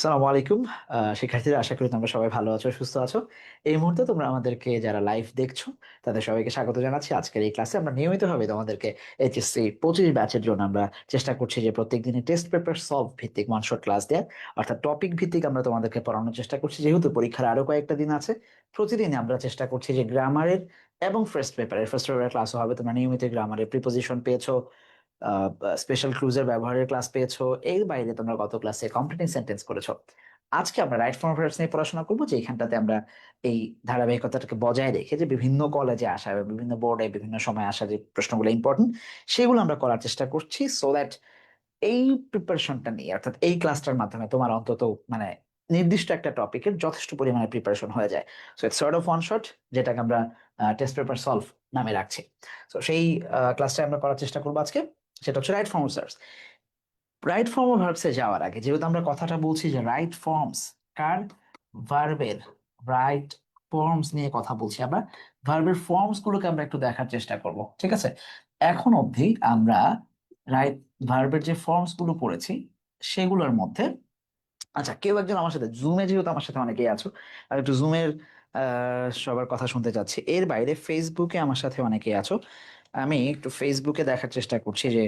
সালামু আলাইকুম। শিক্ষার্থীরা, আশা করি তোমরা সবাই ভালো আছো, সুস্থ আছো। এই মুহূর্তে তোমরা আমাদেরকে যারা লাইভ দেখছো তাদের সবাইকে স্বাগত জানাচ্ছি। আজকের এই ক্লাসে আমরা নিয়মিতভাবে তোমাদেরকে এইচএসসি 25 ব্যাচের জন্য আমরা চেষ্টা করছি যে প্রত্যেক দিনই টেস্ট পেপার সলভ ভিত্তিক ওয়ান শট ক্লাস দেওয়া, অর্থাৎ টপিক ভিত্তিক আমরা তোমাদেরকে পড়ানোর চেষ্টা করছি। যেহেতু পরীক্ষার আরো কয়েকটা দিন আছে, প্রতিদিনই আমরা চেষ্টা করছি যে গ্রামারের এবং ফার্স্ট পেপারের ক্লাসও হবে। তোমরা নিয়মিত গ্রামারের প্রিপোজিশন পেয়েছো, স্পেশাল ক্লুজের ব্যবহারের ক্লাস পেয়েছো, এর বাইরে তোমরা গত ক্লাসে কমপ্লিটিং সেন্টেন্স করেছো। আজকে আমরা রাইট ফর্ম অফ ভার্বস নিয়ে পড়াশোনা করবো, যে এখানটাতে আমরা এই ধারাবাহিকতাটাকে বজায় রেখে যে বিভিন্ন কলেজে আসা বা বিভিন্ন বোর্ডে বিভিন্ন সময় আসা যে প্রশ্নগুলো ইম্পর্টেন্ট, সেগুলো আমরা করার চেষ্টা করছি, সো দ্যাট এই প্রিপারেশনটা নিয়ে, অর্থাৎ এই ক্লাসটার মাধ্যমে তোমার অন্তত মানে নির্দিষ্ট একটা টপিকের যথেষ্ট পরিমাণে প্রিপারেশন হয়ে যায়। So it's sort of one shot, যেটাকে আমরা টেস্ট পেপার সলভ নামে রাখছি। তো সেই ক্লাসটা আমরা করার চেষ্টা করবো আজকে। সেটা হচ্ছে right form of verbs. Right form of ভার্বসে যাওয়ার আগে, যেহেতু আমরা কথাটা বলছি যে রাইট ফর্মস, কার? ভার্বের রাইট ফর্মস নিয়ে কথা বলছি আমরা। ভার্বের ফর্মস গুলোকে আমরা একটু দেখার চেষ্টা করব, ঠিক আছে? এখন অবধি আমরা রাইট ভার্বের যে ফর্মস গুলো পড়েছি সেগুলোর মধ্যে, আচ্ছা, কেউ একজন আমার সাথে জুমে, যেহেতু আমার সাথে অনেকেই আছো, আর একটু জুমের সবার কথা শুনতে চাচ্ছি। এর বাইরে ফেসবুকে আমার সাথে অনেকেই আছো, আমি একটু ফেসবুকে দেখার চেষ্টা করছি যে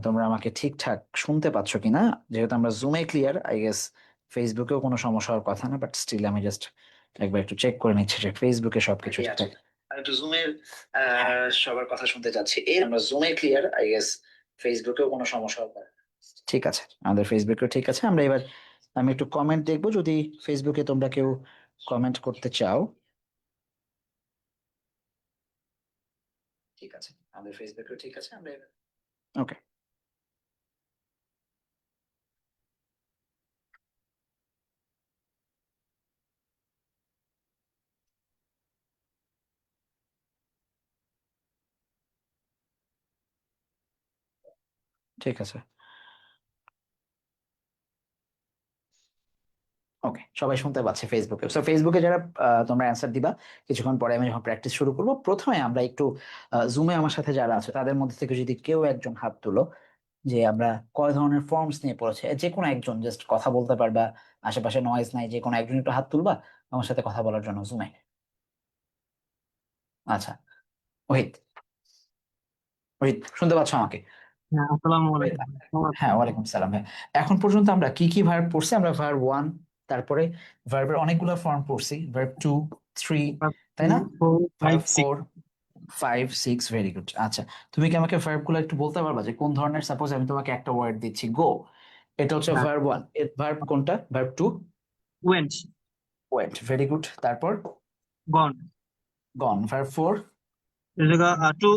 তোমরা আমাকে ঠিকঠাক শুনতে পাচ্ছ কিনা। যেহেতু আমরা জুমে ক্লিয়ার, আই গেস ফেসবুকেও কোনো সমস্যা হওয়ার কথা না, বাট স্টিল আমি জাস্ট একবার একটু চেক করে নিচ্ছি যে ফেসবুকে সবকিছু ঠিকঠাক। আমি একটু জুমের সবার কথা শুনতে চাচ্ছি। এর আমরা জুমে ক্লিয়ার, আই গেস ফেসবুকেও কোনো সমস্যা হওয়ার কথা। ঠিক আছে, আমাদের ফেসবুকেও ঠিক আছে। আমরা এবার, আমি একটু কমেন্ট দেখবো, যদি ফেসবুকে তোমরা কেউ কমেন্ট করতে চাও। ঠিক আছে, আমাদের ফেসবুকেও ঠিক আছে। আমরা ওকে, ঠিক আছে। ওকে, সবাই শুনতে পাচ্ছে ফেসবুকে। সো ফেসবুকে যারা তোমরা অ্যান্সার দিবা কিছুক্ষণ পরে, আমি যখন প্র্যাকটিস শুরু করব, প্রথমে আমরা একটু জুমে আমার সাথে যারা আছে তাদের মধ্যে থেকে যদি কেউ একজন হাত তুলো যে আমরা কয় ধরনের ফর্মস নিয়ে পড়েছে, যে কোনো একজন জাস্ট কথা বলতে পারবা, আশেপাশে নয়েজ নাই, যে কোনো একজন একটু হাত তুলবা আমার সাথে কথা বলার জন্য জুমে। আচ্ছা, ওহিত, ওহিত শুনতে পাচ্ছ আমাকে? হ্যাঁ, আসসালামু ওহিত, আলাইকুম। কেমন হ্যাঁ, আছেন? ওয়ালাইকুম সালাম। হ্যাঁ, এখন পর্যন্ত আমরা কি কি ভার্ব পড়ছি? আমরা ভার্ব ওয়ান, তারপরে ভার্বের অনেকগুলো ফর্ম পড়ছি, ভার্ব টু, থ্রি, তাই না? 4, 5, verb 6। Four, five, six, very good. আচ্ছা, তুমি কি আমাকে ভার্ব গুলো একটু বলতে পারবা যে কোন ধরনের? সাপোজ আমি তোমাকে একটা ওয়ার্ড দিচ্ছি, গো, এটা হচ্ছে হ্যাঁ, ভার্ব ওয়ান। এর ভার্ব কোনটা? Verb two? Went, went, very good. তারপর গন। Gone, verb four? এটাকে টু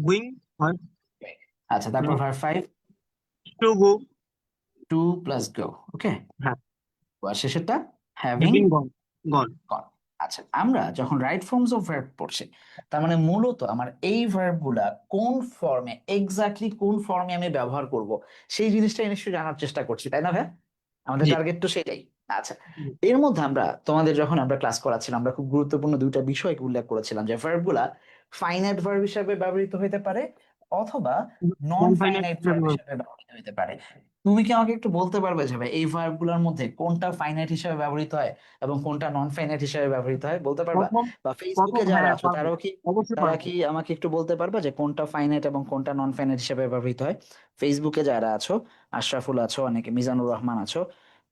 গুইং হয়। আচ্ছা, তারপর verb five? To go. To plus go, okay. হ্যাঁ, আর শেষেরটা হ্যাভিং হ্যাভিং গন, গন। গন। আচ্ছা, আমরা যখন রাইট ফর্মস অফ ভার্ব পড়ছি, তার মানে মূলত আমার এই ভার্ব গুলা কোন ফর্মে, এক্স্যাক্টলি কোন ফর্মে আমি ব্যবহার করব, সেই জিনিসটা নিশ্চয়ই জানার চেষ্টা করছি, তাই না ভাই? আমাদের জি। টার্গেট তো সেটাই। আচ্ছা, এর মধ্যে আমরা তোমাদের যখন আমরা ক্লাস করাচ্ছিলাম, আমরা খুব গুরুত্বপূর্ণ দুইটা বিষয় উল্লেখ করেছিলাম, যে ভার্ব গুলা ফাইনাইট ভার্ব হিসাবে ব্যবহৃত হতে পারে অথবা নন নন ফাইনাইট ফাইনাইট ভার্ব হিসাবে ব্যবহৃত হতে পারে। তুমি কি আমাকে একটু বলতে পারবে যে ভাই এই ভার্ব গুলোর মধ্যে কোনটা ফাইনাইট হিসাবে ব্যবহৃত হয় এবং কোনটা নন ফাইনাইট হিসাবে ব্যবহৃত হয়, বলতে পারবা? প্রথম বা প্রথম ফেসবুকে যারা হ্যাঁ, আছো পারবো। তারাও কি, অবশ্যই তারা পারবো। কি আমাকে একটু বলতে পারবা যে কোনটা ফাইনাইট এবং কোনটা নন ফাইনাইট হিসাবে ব্যবহৃত হয়? ফেসবুকে যারা আছো, আশরাফুল আছো, অনেকে মিজানুর রহমান আছো,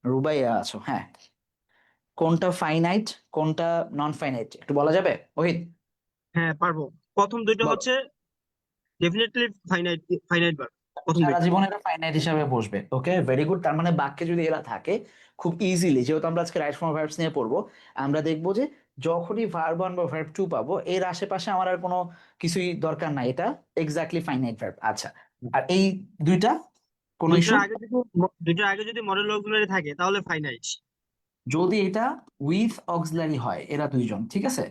রুবাইয়া আছো, হ্যাঁ, কোনটা ফাইনাইট কোনটা নন ফাইনাইট একটু বলা যাবে, ওহিত? হ্যাঁ, পারবো। প্রথম দুইটা বলো। হচ্ছে ডেফিনেটলি ফাইনাইট, ফাইনাইট বার। প্রথম সারা দুইটা। জীবন এটা ফাইনাইট হিসাবে বসবে, ওকে, ভেরি গুড। তার মানে বাক্যে যদি এরা থাকে, খুব ইজিলি, যেহেতু আমরা আজকে রাইট ফর্ম ভার্বস নিয়ে পড়বো, আমরা দেখবো যে যখনই ভার্ব ওয়ান বা ভার্ব টু পাবো, এর আশেপাশে আমার আর কোনো কিছুই দরকার নাই, এটা এক্স্যাক্টলি ফাইনাইট ভার্ব। আচ্ছা, আর এই দুইটা কোনো ইস্যু? দুইটার আগে যদি মডেল অক্সিলারি থাকে তাহলে ফাইনাইট। যদি এটা উইথ অক্সিলারি হয়, এরা দুইজন, ঠিক আছে,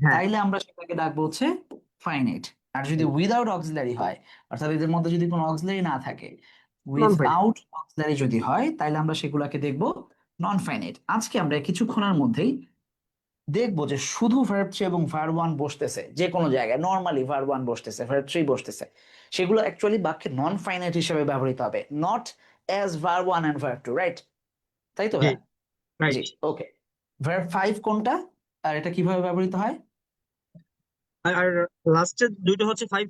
হ্যাঁ, তাইলে আমরা সেটাকে ডাকবো হচ্ছে ফাইনাইট। আর যদি উইদাউট অক্সিলারি হয়, অর্থাৎ এদের মধ্যে যদি কোনো অক্সিলারি না থাকে, নন ফাইনাইট। উইথআউট অক্সিলারি যদি হয়, তাইলে আমরা সেগুলাকে দেখবো নন ফাইনাইট। আজকে আমরা কিছুক্ষণের মধ্যেই দেখবো যে শুধু ভার্ব থ্রি এবং ভার্ব ওয়ান বসতেছে যে কোনো জায়গায়, নর্মালি ভার্ব ওয়ান বসতেছে, ভার্ব থ্রি বসতেছে, সেগুলো অ্যাকচুয়ালি বাক্যে নন ফাইনাইট হিসেবে ব্যবহৃত হবে, not as verb one and verb two, right? তাই তো জি, ভাইয়া? জি, রাইট। ওকে। ভার্ব 5 কোনটা, আর এটা কিভাবে ব্যবহৃত হয়? আর লাস্টের দুইটা হচ্ছে ফাইভ,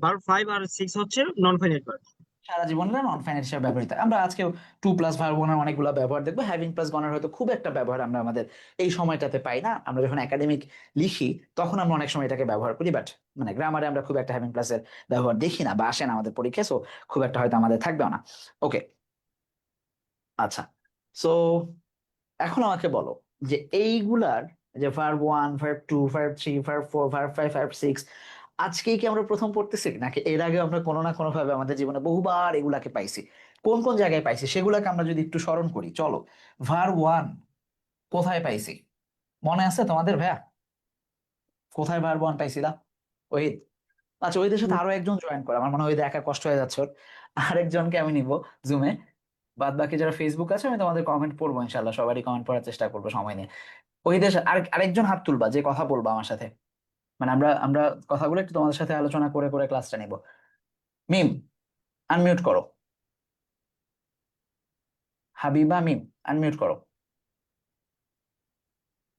ভার্ব 5 আর 6 হচ্ছে নন ফাইনাইট ভার্ব। সারা জীবনে নন ফাইনাল হিসেবে ব্যবহৃত হয়। আমরা আজকেও টু প্লাস ভার্ব ওয়ানের অনেকগুলো ব্যবহার দেখবো, হ্যাভিং প্লাস গনার হয়তো খুব একটা ব্যবহার আমরা আমাদের এই সময়টাতে পাই না। আমরা যখন একাডেমিক লিখি তখন আমরা অনেক সময় এটাকে ব্যবহার করি, বাট মানে গ্রামারে আমরা খুব একটা হ্যাভিং প্লাসের ব্যবহার দেখি না বা আসে না আমাদের পরীক্ষায়, সো খুব একটা হয়তো আমাদের থাকবেও না। ওকে, আচ্ছা। সো এখন আমাকে বলো যে এইগুলার, যে verb 1, verb 2, verb 3, verb 4, verb 5, verb 6, আজকেই কি আমরা প্রথম পড়তেছি, নাকি এর আগে আমরা কোনো না কোনো ভাবে আমাদের জীবনে বহুবার এগুলাকে পাইছি? কোন কোন জায়গায় পাইছি সেগুলাকে আমরা যদি একটু স্মরণ করি, চলো। ভার্ব 1 কোথায় পাইছি, মনে আছে তোমাদের ভাইয়া? কোথায় ভার্ব 1 পাইছিলা? ওহিদ? আচ্ছা, ওহিদের সাথে আরো একজন জয়েন করে, আমার মনে হয় ওহিদ একা কষ্ট হয়ে যাচ্ছে ওর। আরেকজনকে আমি নিব জুমে। বাদ বাকি যারা ফেসবুক আছে আমি তোমাদের কমেন্ট পড়বো ইনশাল্লাহ, সবারই কমেন্ট পড়ার চেষ্টা করবো সময় নিয়ে। ওহিদের আরেকজন হাত তুলবা যে কথা বলবা আমার সাথে, মানে আমরা আমরা কথাগুলো একটু তোমাদের সাথে আলোচনা করে করে ক্লাসটা নিব। মিম, আনমিউট করো। হাবিবা মিম, আনমিউট করো।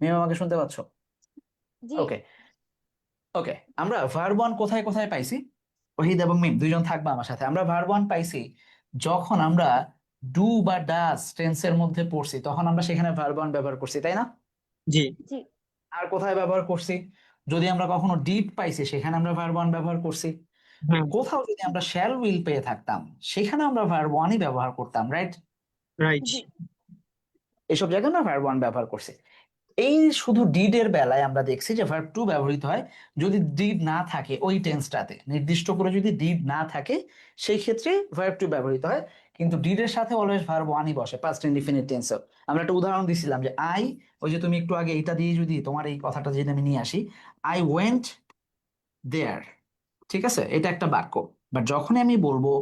মিম, আমাকে শুনতে পাচ্ছ? জি। ওকে, ওকে। আমরা ভার্ব ওয়ান কোথায় কোথায় পাইছি? ওহিদ এবং মিম দুইজন থাকবা আমার সাথে। আমরা ভার্ব ওয়ান পাইছি যখন আমরা ডু বা ডাস টেন্সের মধ্যে পড়ছি, তখন আমরা সেখানে ভার্ব ওয়ান ব্যবহার করছি, তাই না? জি, জি। আর কোথায় ব্যবহার করছি? যদি আমরা কখনো ডিড পাইছি সেখানে আমরা ভার্ব ওয়ান ব্যবহার করছি। হ্যাঁ, কোথাও যদি আমরা শ্যাল উইল পেয়ে থাকতাম সেখানে আমরা ভার্ব ওয়ানই ব্যবহার করতাম, রাইট? রাইট। জি। এসব জায়গায় আমরা ভার্ব ওয়ান ব্যবহার করছি। এই শুধু ডিড এর বেলায় আমরা দেখছি যে ভার্ব টু ব্যবহৃত হয় যদি ডিড না থাকে, ওই টেন্সটাতে নির্দিষ্ট করে যদি ডিড না থাকে সেই ক্ষেত্রে ভার্ব টু ব্যবহৃত হয়। কিন্তু ডিড এর সাথে অলওয়েজ ভার্ব ওয়ানই বসে, পাস্ট ইনডিফিনিট টেন্সে। আমরা একটা উদাহরণ দিছিলাম যে আই, ওই যে তুমি একটু আগে এইটা দিয়ে যদি তোমার এই কথাটা যদি আমি নিয়ে আসি, আই ওয়েন্ট দেয়ার, ঠিক আছে, এটা একটা বাক্য। বাট যখনই আমি বলবো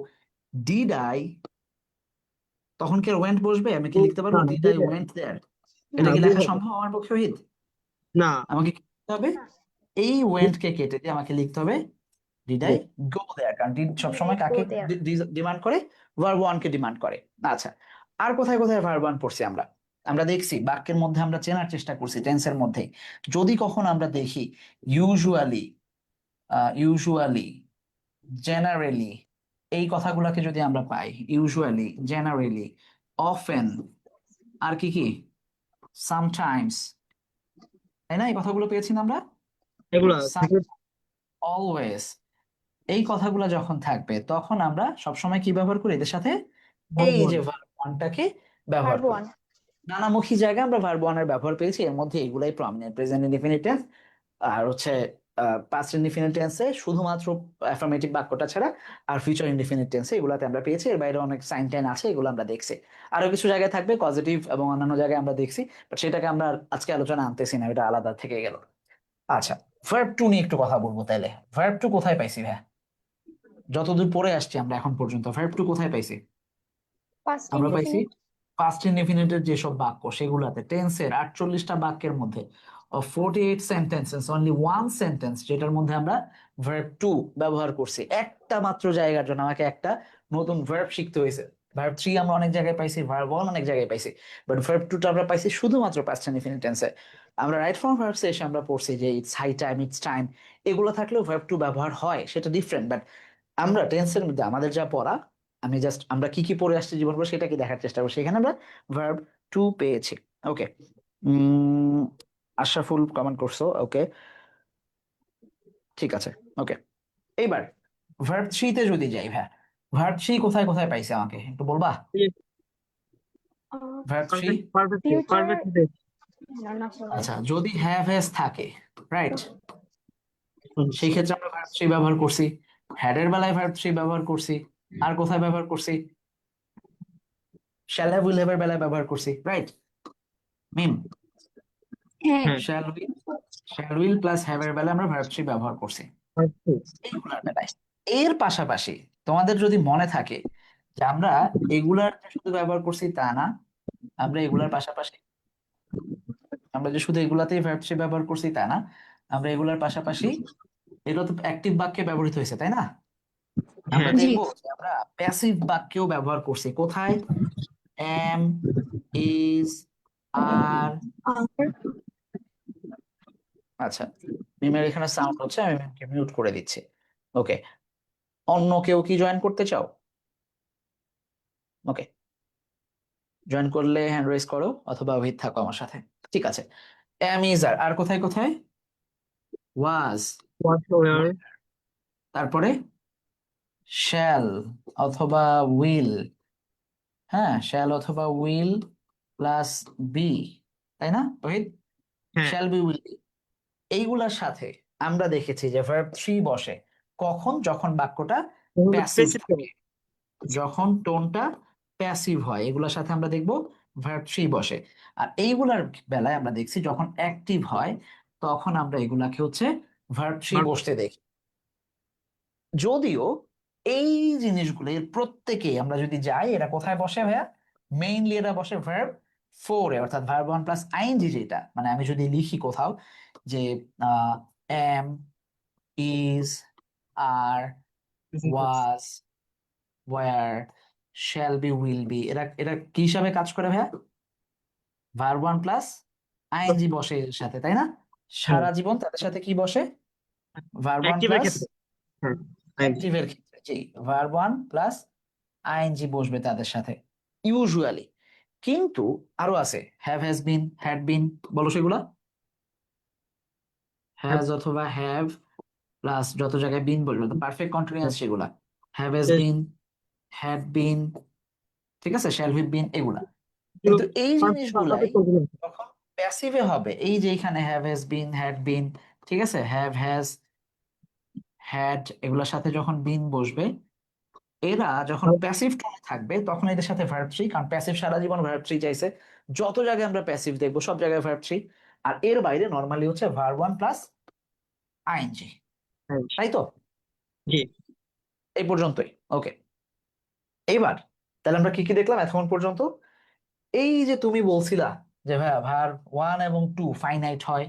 ডিড আই, তখন কি ওয়েন্ট বসবে? আমি কি লিখতে পারবো না, ডিড আই ওয়েন্ট দেয়ার? এটা না, কি ভুল লেখা হবে। সম্ভব আমার পক্ষে, হিত? না, আমাকে কি করতে হবে? এই ওয়েন্ট কে কেটে দিয়ে আমাকে লিখতে হবে ডিড আই go। গো দেয়ার, কারণ ডিড Did I সবসময় go কাকে there? ডিমান্ড করে? ভার্ব ওয়ান কে ডিমান্ড করে। আচ্ছা, আর কোথায় কোথায় ভার্ব ওয়ান পড়ছি আমরা? আমরা দেখছি বাক্যের মধ্যে আমরা চেনার চেষ্টা করছি টেন্সের মধ্যে। যদি কখন আমরা দেখি ইউজুয়ালি, ইউজুয়ালি, জেনারেলি, এই কথাগুলোকে যদি আমরা পাই, ইউজুয়ালি, জেনারেলি, অফেন, আর কি কি, সামটাইমস, তাই না? এই কথাগুলো পেয়েছি না আমরা? এগুলা সাম, থেকে অলওয়েজ, এই কথাগুলো যখন থাকবে তখন আমরা সবসময় কি ব্যবহার করি এদের সাথে? ভার্ব এই ওয়ান। যে ভার্ব ওয়ানটাকে ব্যবহার Verb করি। one. নানামুখী জায়গায় আমরা ভার্ব ওয়ানের ব্যবহার পেয়েছি, এর মধ্যে এগুলাই প্রমিনেন্ট, প্রেজেন্ট ইনডিফিনিট টেন্স আর হচ্ছে পাস্ট ইনডিফিনিট টেন্সে শুধুমাত্র অ্যাফার্মেটিভ বাক্যটা ছাড়া, আর ফিউচার ইনডিফিনিট টেন্সে এগুলাতে আমরা পেয়েছি। এর বাইরে অনেক সাইন টাইন আছে, এগুলো আমরা দেখছি। আরো কিছু জায়গায় থাকবে পজিটিভ এবং অন্যান্য জায়গায় আমরা দেখছি, বাট সেটাকে আমরা আজকে আলোচনা আনতেছি না, এটা আলাদা থেকে গেল। আচ্ছা, ভার্ব টু নিয়ে একটু কথা বলবো তাইলে। ভার্ব টু কোথায় পাইছি ভাই? যতদূর পড়ে আসছি আমরা এখন পর্যন্ত, ভার্ব টু কোথায় পাইছি? Past আমরা পাইছি indefinite. পাস্ট ইনডিফিনিটের যেসব বাক্য সেগুলাতে, টেন্সের 48টা বাক্যের মধ্যে, 48 সেন্টেন্সেস অনলি ওয়ান সেন্টেন্স যেটার মধ্যে আমরা ভার্ব টু ব্যবহার করছি। একটা মাত্র জায়গার জন্য আমাকে একটা নতুন ভার্ব শিখতে হয়েছে। ভার্ব থ্রি আমরা অনেক জায়গায় পাইছি, ভার্ব ওয়ান অনেক জায়গায় পাইছি, বাট ভার্ব টুটা আমরা পাইছি শুধুমাত্র পাস্ট ইনডিফিনিট টেন্সে। আমরা রাইট ফর্ম ভার্বসে এসে আমরা পড়ছি যে it's high time, it's time, এগুলো থাকলেও ভার্ব টু ব্যবহার হয়, সেটা ডিফারেন্ট। বাট আমরা টেন্সের মধ্যে আমাদের যা পড়া, আমি জাস্ট আমরা কি কি পড়ে আসছি জীবন পর সেটা কি দেখার চেষ্টা করছি, সেখানে আমরা ভার্ব টু পেয়েছি। ওকে, আশরাফুল কমেন্ট করছো, ওকে, ঠিক আছে। ওকে, এইবার ভার্ব থ্রি তে যদি যাই, ভাই ভার্ব থ্রি কোথায় কোথায় পাইছে আমাকে একটু বলবা? Verb three, perfect, perfect, Future. Perfect. No, not sorry. আচ্ছা, যদি হ্যাভ হ্যাজ থাকে, রাইট, সেই ক্ষেত্রে আমরা ভার্ব থ্রি ব্যবহার করছি। হ্যাড এর বেলায় ভার্ব থ্রি ব্যবহার করছি। আর কোথায় ব্যবহার করছি? শ্যাল হ্যাভ উইল হ্যাভ এর বেলায় ব্যবহার করছি, রাইট মিম? হ্যাঁ। হ্যাঁ, শ্যাল উইল প্লাস হ্যাভ এর বেলায় আমরা ভার্ব থ্রি ব্যবহার করছি perfect। এইগুলার বেলায়। এর পাশাপাশি তোমাদের যদি মনে থাকে যে আমরা এগুলার যে শুধু ব্যবহার করছি তা না, আমরা এগুলার পাশাপাশি, আমরা যে শুধু এগুলাতেই ভার্ব থ্রি ব্যবহার করছি তা না, আমরা এগুলার পাশাপাশি, এগুলো তো অ্যাক্টিভ বাক্যে ব্যবহৃত হয়েছে, তাই না? আমরা হ্যাঁ, জি। দেখবো যে আমরা প্যাসিভ বাক্যেও ব্যবহার করছি। কোথায়? এম, ইজ, আর। আচ্ছা, মিমের এখানে সাউন্ড হচ্ছে, আমি মিমকে মিউট করে দিচ্ছি। ওকে, অন্য কেউ কি জয়েন করতে চাও? ওকে, জয়েন করলে হ্যান্ড রেজ করো, অথবা উইথ থাকো আমার সাথে। ঠিক আছে, এম ইজ, আর কোথায় কোথায়? ওয়াজ, was were তারপরে শ্যাল অথবা উইল। হ্যাঁ, শ্যাল অথবা উইল প্লাস বি, তাই না রোহিত? হ্যাঁ শ্যাল বি, উইল বি, এইগুলার সাথে আমরা দেখেছি যে ভার্ব থ্রি বসে কখন? যখন বাক্যটা প্যাসিভ স্পেসিফিক থাকে, যখন টোনটা প্যাসিভ হয়, এগুলোর সাথে আমরা দেখব ভার্ব থ্রি বসে। আর এইগুলার বেলায় আমরা দেখছি যখন অ্যাক্টিভ হয়, তখন আমরা এগুলাকে হচ্ছে ভার্ব থ্রি verb বসতে দেখি। যদিও এই জিনিসগুলো এর প্রত্যেকে আমরা যদি যাই, এরা কোথায় বসে ভাইয়া? মেইনলি এরা বসে ভার্ব ফোরে, অর্থাৎ ভার্ব ওয়ান প্লাস আইএনজি, যেটা মানে আমি যদি লিখি কোথাও যে am, is, are, was, were, shall be, will be, এরা এরা কি হিসাবে কাজ করে ভাইয়া? ভার্ব ওয়ান প্লাস আইএনজি বসে এর সাথে, তাই না? হ্যাঁ সারা জীবন তাদের সাথে কি বসে? ভার্ব ওয়ান অ্যাক্টিভের প্লাস ক্ষেত্রে হ্যাঁ অ্যাক্টিভের ক্ষেত্রে, জি, ভার্ব ওয়ান প্লাস আইএনজি বসবে তাদের সাথে ইউজুয়ালি। কিন্তু আরো আছে, have, has been, had been, বলো সেগুলা। হ্যাজ অথবা হ্যাভ প্লাস যত জায়গায় বিন বলবে, পারফেক্ট কন্টিনিউয়াস সেগুলা। Have, has been, had been, ঠিক আছে, শ্যাল হ্যাভ বিন, এগুলা। কিন্তু এই জিনিসগুলাই যখন প্যাসিভে হবে, এই যে এখানে have, has been, had been, ঠিক আছে, হ্যাভ, হ্যাজ, হ্যাড, এগুলোর সাথে যখন বিন বসবে, এরা যখন প্যাসিভ টোনে থাকবে, তখন এদের সাথে ভার্ব থ্রি, কারণ প্যাসিভ সারা জীবন ভার্ব থ্রি চাইছে। যত জায়গায় আমরা প্যাসিভ দেখবো সব জায়গায় ভার্ব থ্রি। আর এর বাইরে নর্মালি হচ্ছে ভার্ব ওয়ান প্লাস আইএনজি, তাই তো? জি এই পর্যন্তই, ওকে। এইবার তাহলে আমরা কি কি দেখলাম এতক্ষণ পর্যন্ত? এই যে তুমি বলছিলা যে ভাইয়া ভার্ব ওয়ান এবং টু ফাইনাইট হয়,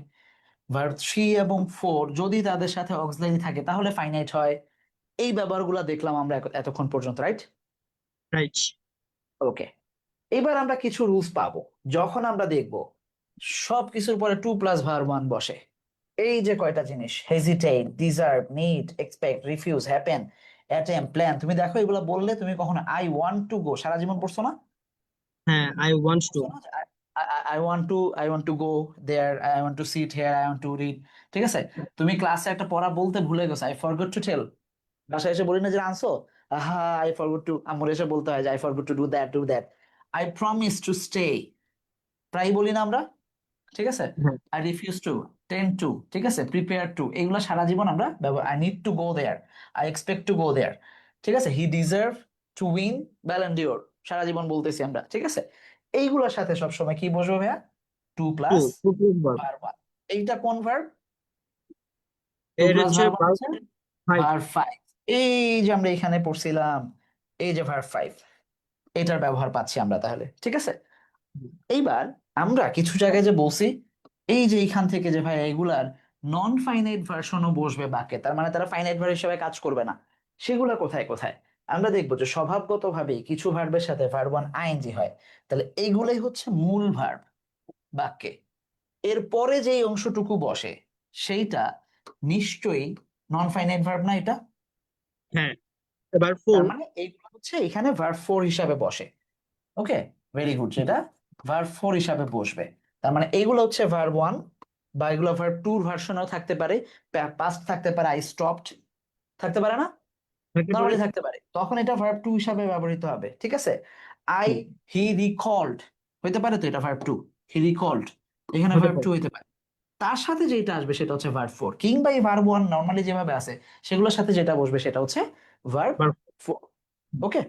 ভার্ব থ্রি এবং ফোর যদি তাদের সাথে অক্সিলারি থাকে তাহলে ফাইনাইট হয়। এই ব্যাপারগুলো দেখলাম আমরা এতক্ষণ পর্যন্ত, রাইট? রাইট ওকে, এবার আমরা কিছু রুলস পাবো যখন আমরা দেখব সবকিছুর পরে টু প্লাস ভার ওয়ান বসে। এই যে কয়টা জিনিস, hesitate, deserve, need, expect, refuse, happen, attempt, plan, তুমি দেখো এগুলো বললে তুমি কখনো আই ওয়ান্ট টু গো সারা জীবন পড়ছো না? হ্যাঁ আই ওয়ান্ট টু পড়ছো না যে, I want to go there, I want to sit here, I want to read, ঠিক আছে? তুমি ক্লাসে একটা পড়া বলতে ভুলে গেছো, আই ফরগট টু টেল, বাসায় এসে বলি না যে আনছো, হা, আই ফরগট টু, আম্মুর এসে বলতে হয় যে I forgot to do that, I promise to stay, প্রায় বলি না আমরা, ঠিক আছে? হ্যাঁ I refuse to, tend to, ঠিক আছে, প্রিপেয়ার টু, এগুলো সারা জীবন আমরা ব্যবহার, I need to go there, I expect to go there, ঠিক আছে, he deserve to win Ballon d'Or, সারা জীবন বলতেছি আমরা, ঠিক আছে? এইগুলোর সাথে সবসময় কি বসবে ভাইয়া? To to plus to plus verb verb one. এইটা কোন ভার্ব? টু এর প্লাস হচ্ছে ভার্ব ভার্ব হচ্ছে ফাইভ ভার্ব ফাইভ। এই যে আমরা এখানে পড়ছিলাম, এই যে ভার্ব ফাইভ, এটার ব্যবহার পাচ্ছি আমরা তাহলে, ঠিক আছে? এইবার আমরা কিছু জায়গায় যে বলছি, এই যে এইখান থেকে যে ভাই এগুলার নন ফাইনাইট ভার্সনও বসবে বাক্যে, তার মানে তারা ফাইনাইট ভার্ব হিসেবে কাজ করবে না, সেগুলা কোথায় কোথায়? আমরা দেখবো যে স্বভাবগতভাবেই কিছু ভার্বের সাথে ভার্ব ওয়ান আইএনজি হয়, তাহলে এইগুলাই হচ্ছে মূল ভার্ব বাক্যে। এরপরে যে অংশটুকু বসে সেইটা নিশ্চয়ই নন ফাইনাইট ভার্ব না এটা? হ্যাঁ এবার ফোর তার মানে এইগুলো হচ্ছে এখানে ভার্ব ফোর হিসাবে বসে। ওকে, ভেরি গুড, যেটা ভার্ব ফোর হিসাবে বসবে। তার মানে এইগুলো হচ্ছে ভার্ব ওয়ান, বা এগুলো ভার্ব টুর ভার্সনও থাকতে পারে, পাস্ট থাকতে পারে, আই স্টপড থাকতে পারে না, থাকতে পারে নরমালি থাকতে পারে, তখন এটা ভার্ব টু হিসাবে ব্যবহৃত হবে, ঠিক আছে? আই, হুম, হি রিকল্ড হইতে পারে, তো এটা ভার্ব টু, হি রিকল্ড, এখানে হতে ভার্ব পারে টু হইতে পারে। তার সাথে যেটা আসবে সেটা হচ্ছে ভার্ব ফোর, কিংবা এই ভার্ব ওয়ান নর্মালি যেভাবে আছে সেগুলোর সাথে যেটা বসবে সেটা হচ্ছে ভার্ব ভার্ব ফোর। ওকে,